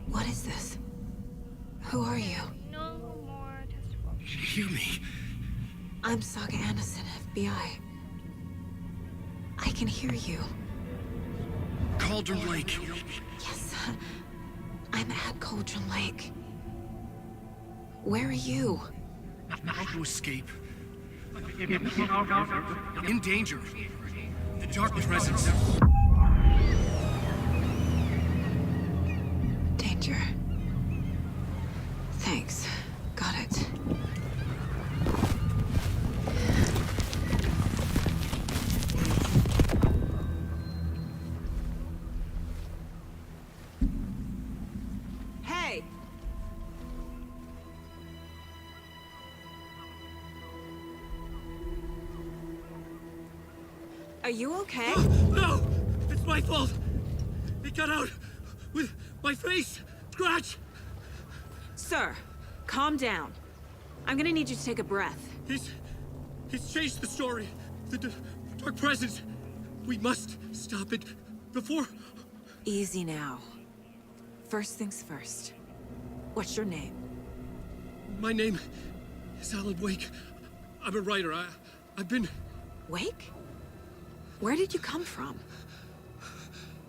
What is this? Who are you? No more testicles. Hear me. I'm Saga Anderson, FBI. I can hear you. Cauldron Lake. Yes, I'm at Cauldron Lake. Where are you? How to escape. In danger. The dark presence. Danger. Thanks. Got it. Hey! Are you okay? No! It's my fault! It got out with my face! Scratch! Sir, calm down. I'm gonna need you to take a breath. He's changed the story. The dark presence. We must stop it before... Easy now. First things first. What's your name? My name is Alan Wake. I'm a writer. I've been... Wake? Where did you come from?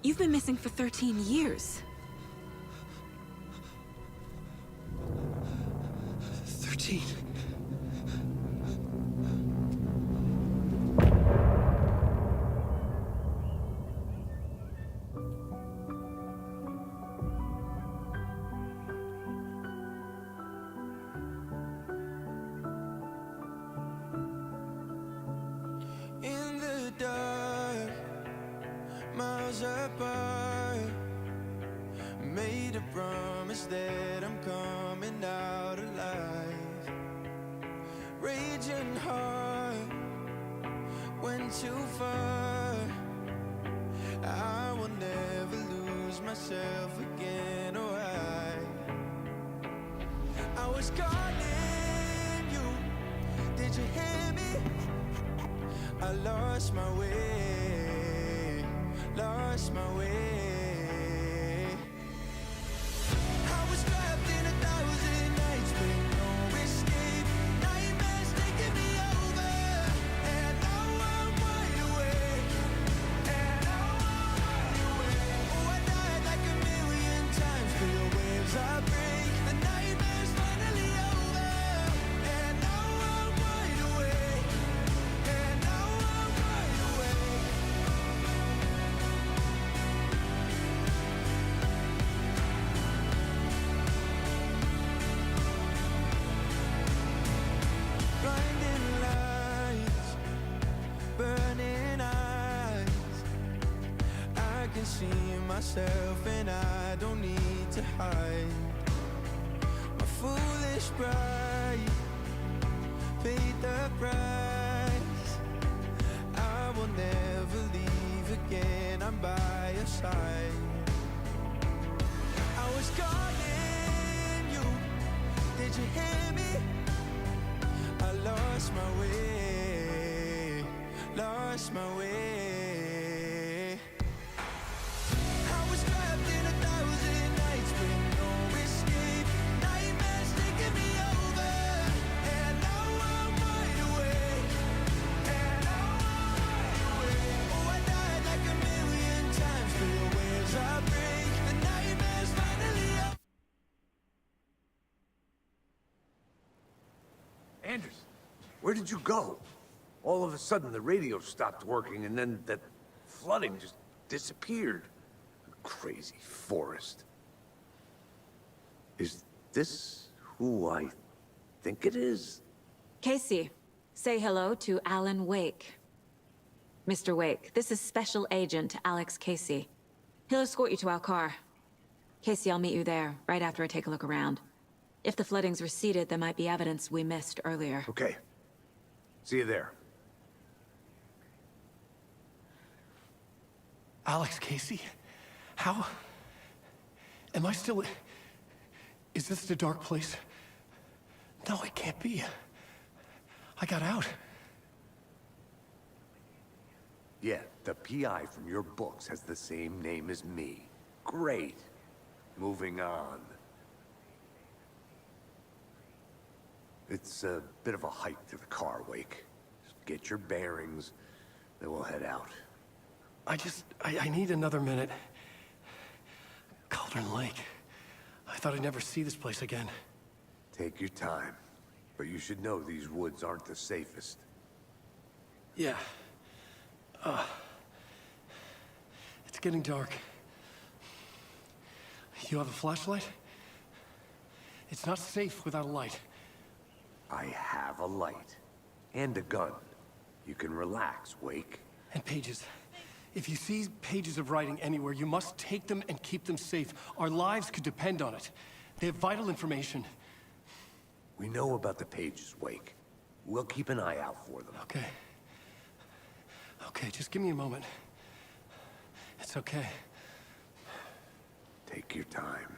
You've been missing for 13 years. 13. In the dark, miles apart, made a promise that I'm coming out alive. Raging heart went too far. I will never lose myself again, or I was calling you. Did you hear me? I lost my way, lost my way. I was trapped in 1,000 nights with no escape. Nightmares taking me over, and now I'm wide awake. And now I'm wide awake. Oh, I died like 1,000,000 times for the waves I break. The nightmare's finally over, and now I'm wide awake. And now I'm wide awake. Blinding lights, burning eyes. I can see myself and I don't need to hide. My foolish pride paid the price. I will never leave again, I'm by your side. I was calling you, did you hear me? I lost my way, lost my way. I was trapped in 1,000 nights with no escape. Nightmares taking me over, and now I'm wide awake. And now I'm wide awake. Oh, I died like 1,000,000 times for the waves I break. The nightmare's finally over. Anderson, where did you go? All of a sudden, the radio stopped working, and then that flooding just disappeared. Crazy forest. Is this who I think it is? Casey, say hello to Alan Wake. Mr. Wake, this is Special Agent Alex Casey. He'll escort you to our car. Casey, I'll meet you there, right after I take a look around. If the flooding's receded, there might be evidence we missed earlier. Okay. See you there. Alex Casey? How? Am I still... Is this the dark place? No, it can't be. I got out. Yeah, the PI from your books has the same name as me. Great. Moving on. It's a bit of a hike to the car, Wake. Just get your bearings, then we'll head out. I need another minute. Cauldron Lake. I thought I'd never see this place again. Take your time. But you should know these woods aren't the safest. Yeah. It's getting dark. You have a flashlight? It's not safe without a light. I have a light. And a gun. You can relax, Wake. And pages. If you see pages of writing anywhere, you must take them and keep them safe. Our lives could depend on it. They have vital information. We know about the pages, Wake. We'll keep an eye out for them. Okay. Okay, just give me a moment. It's okay. Take your time.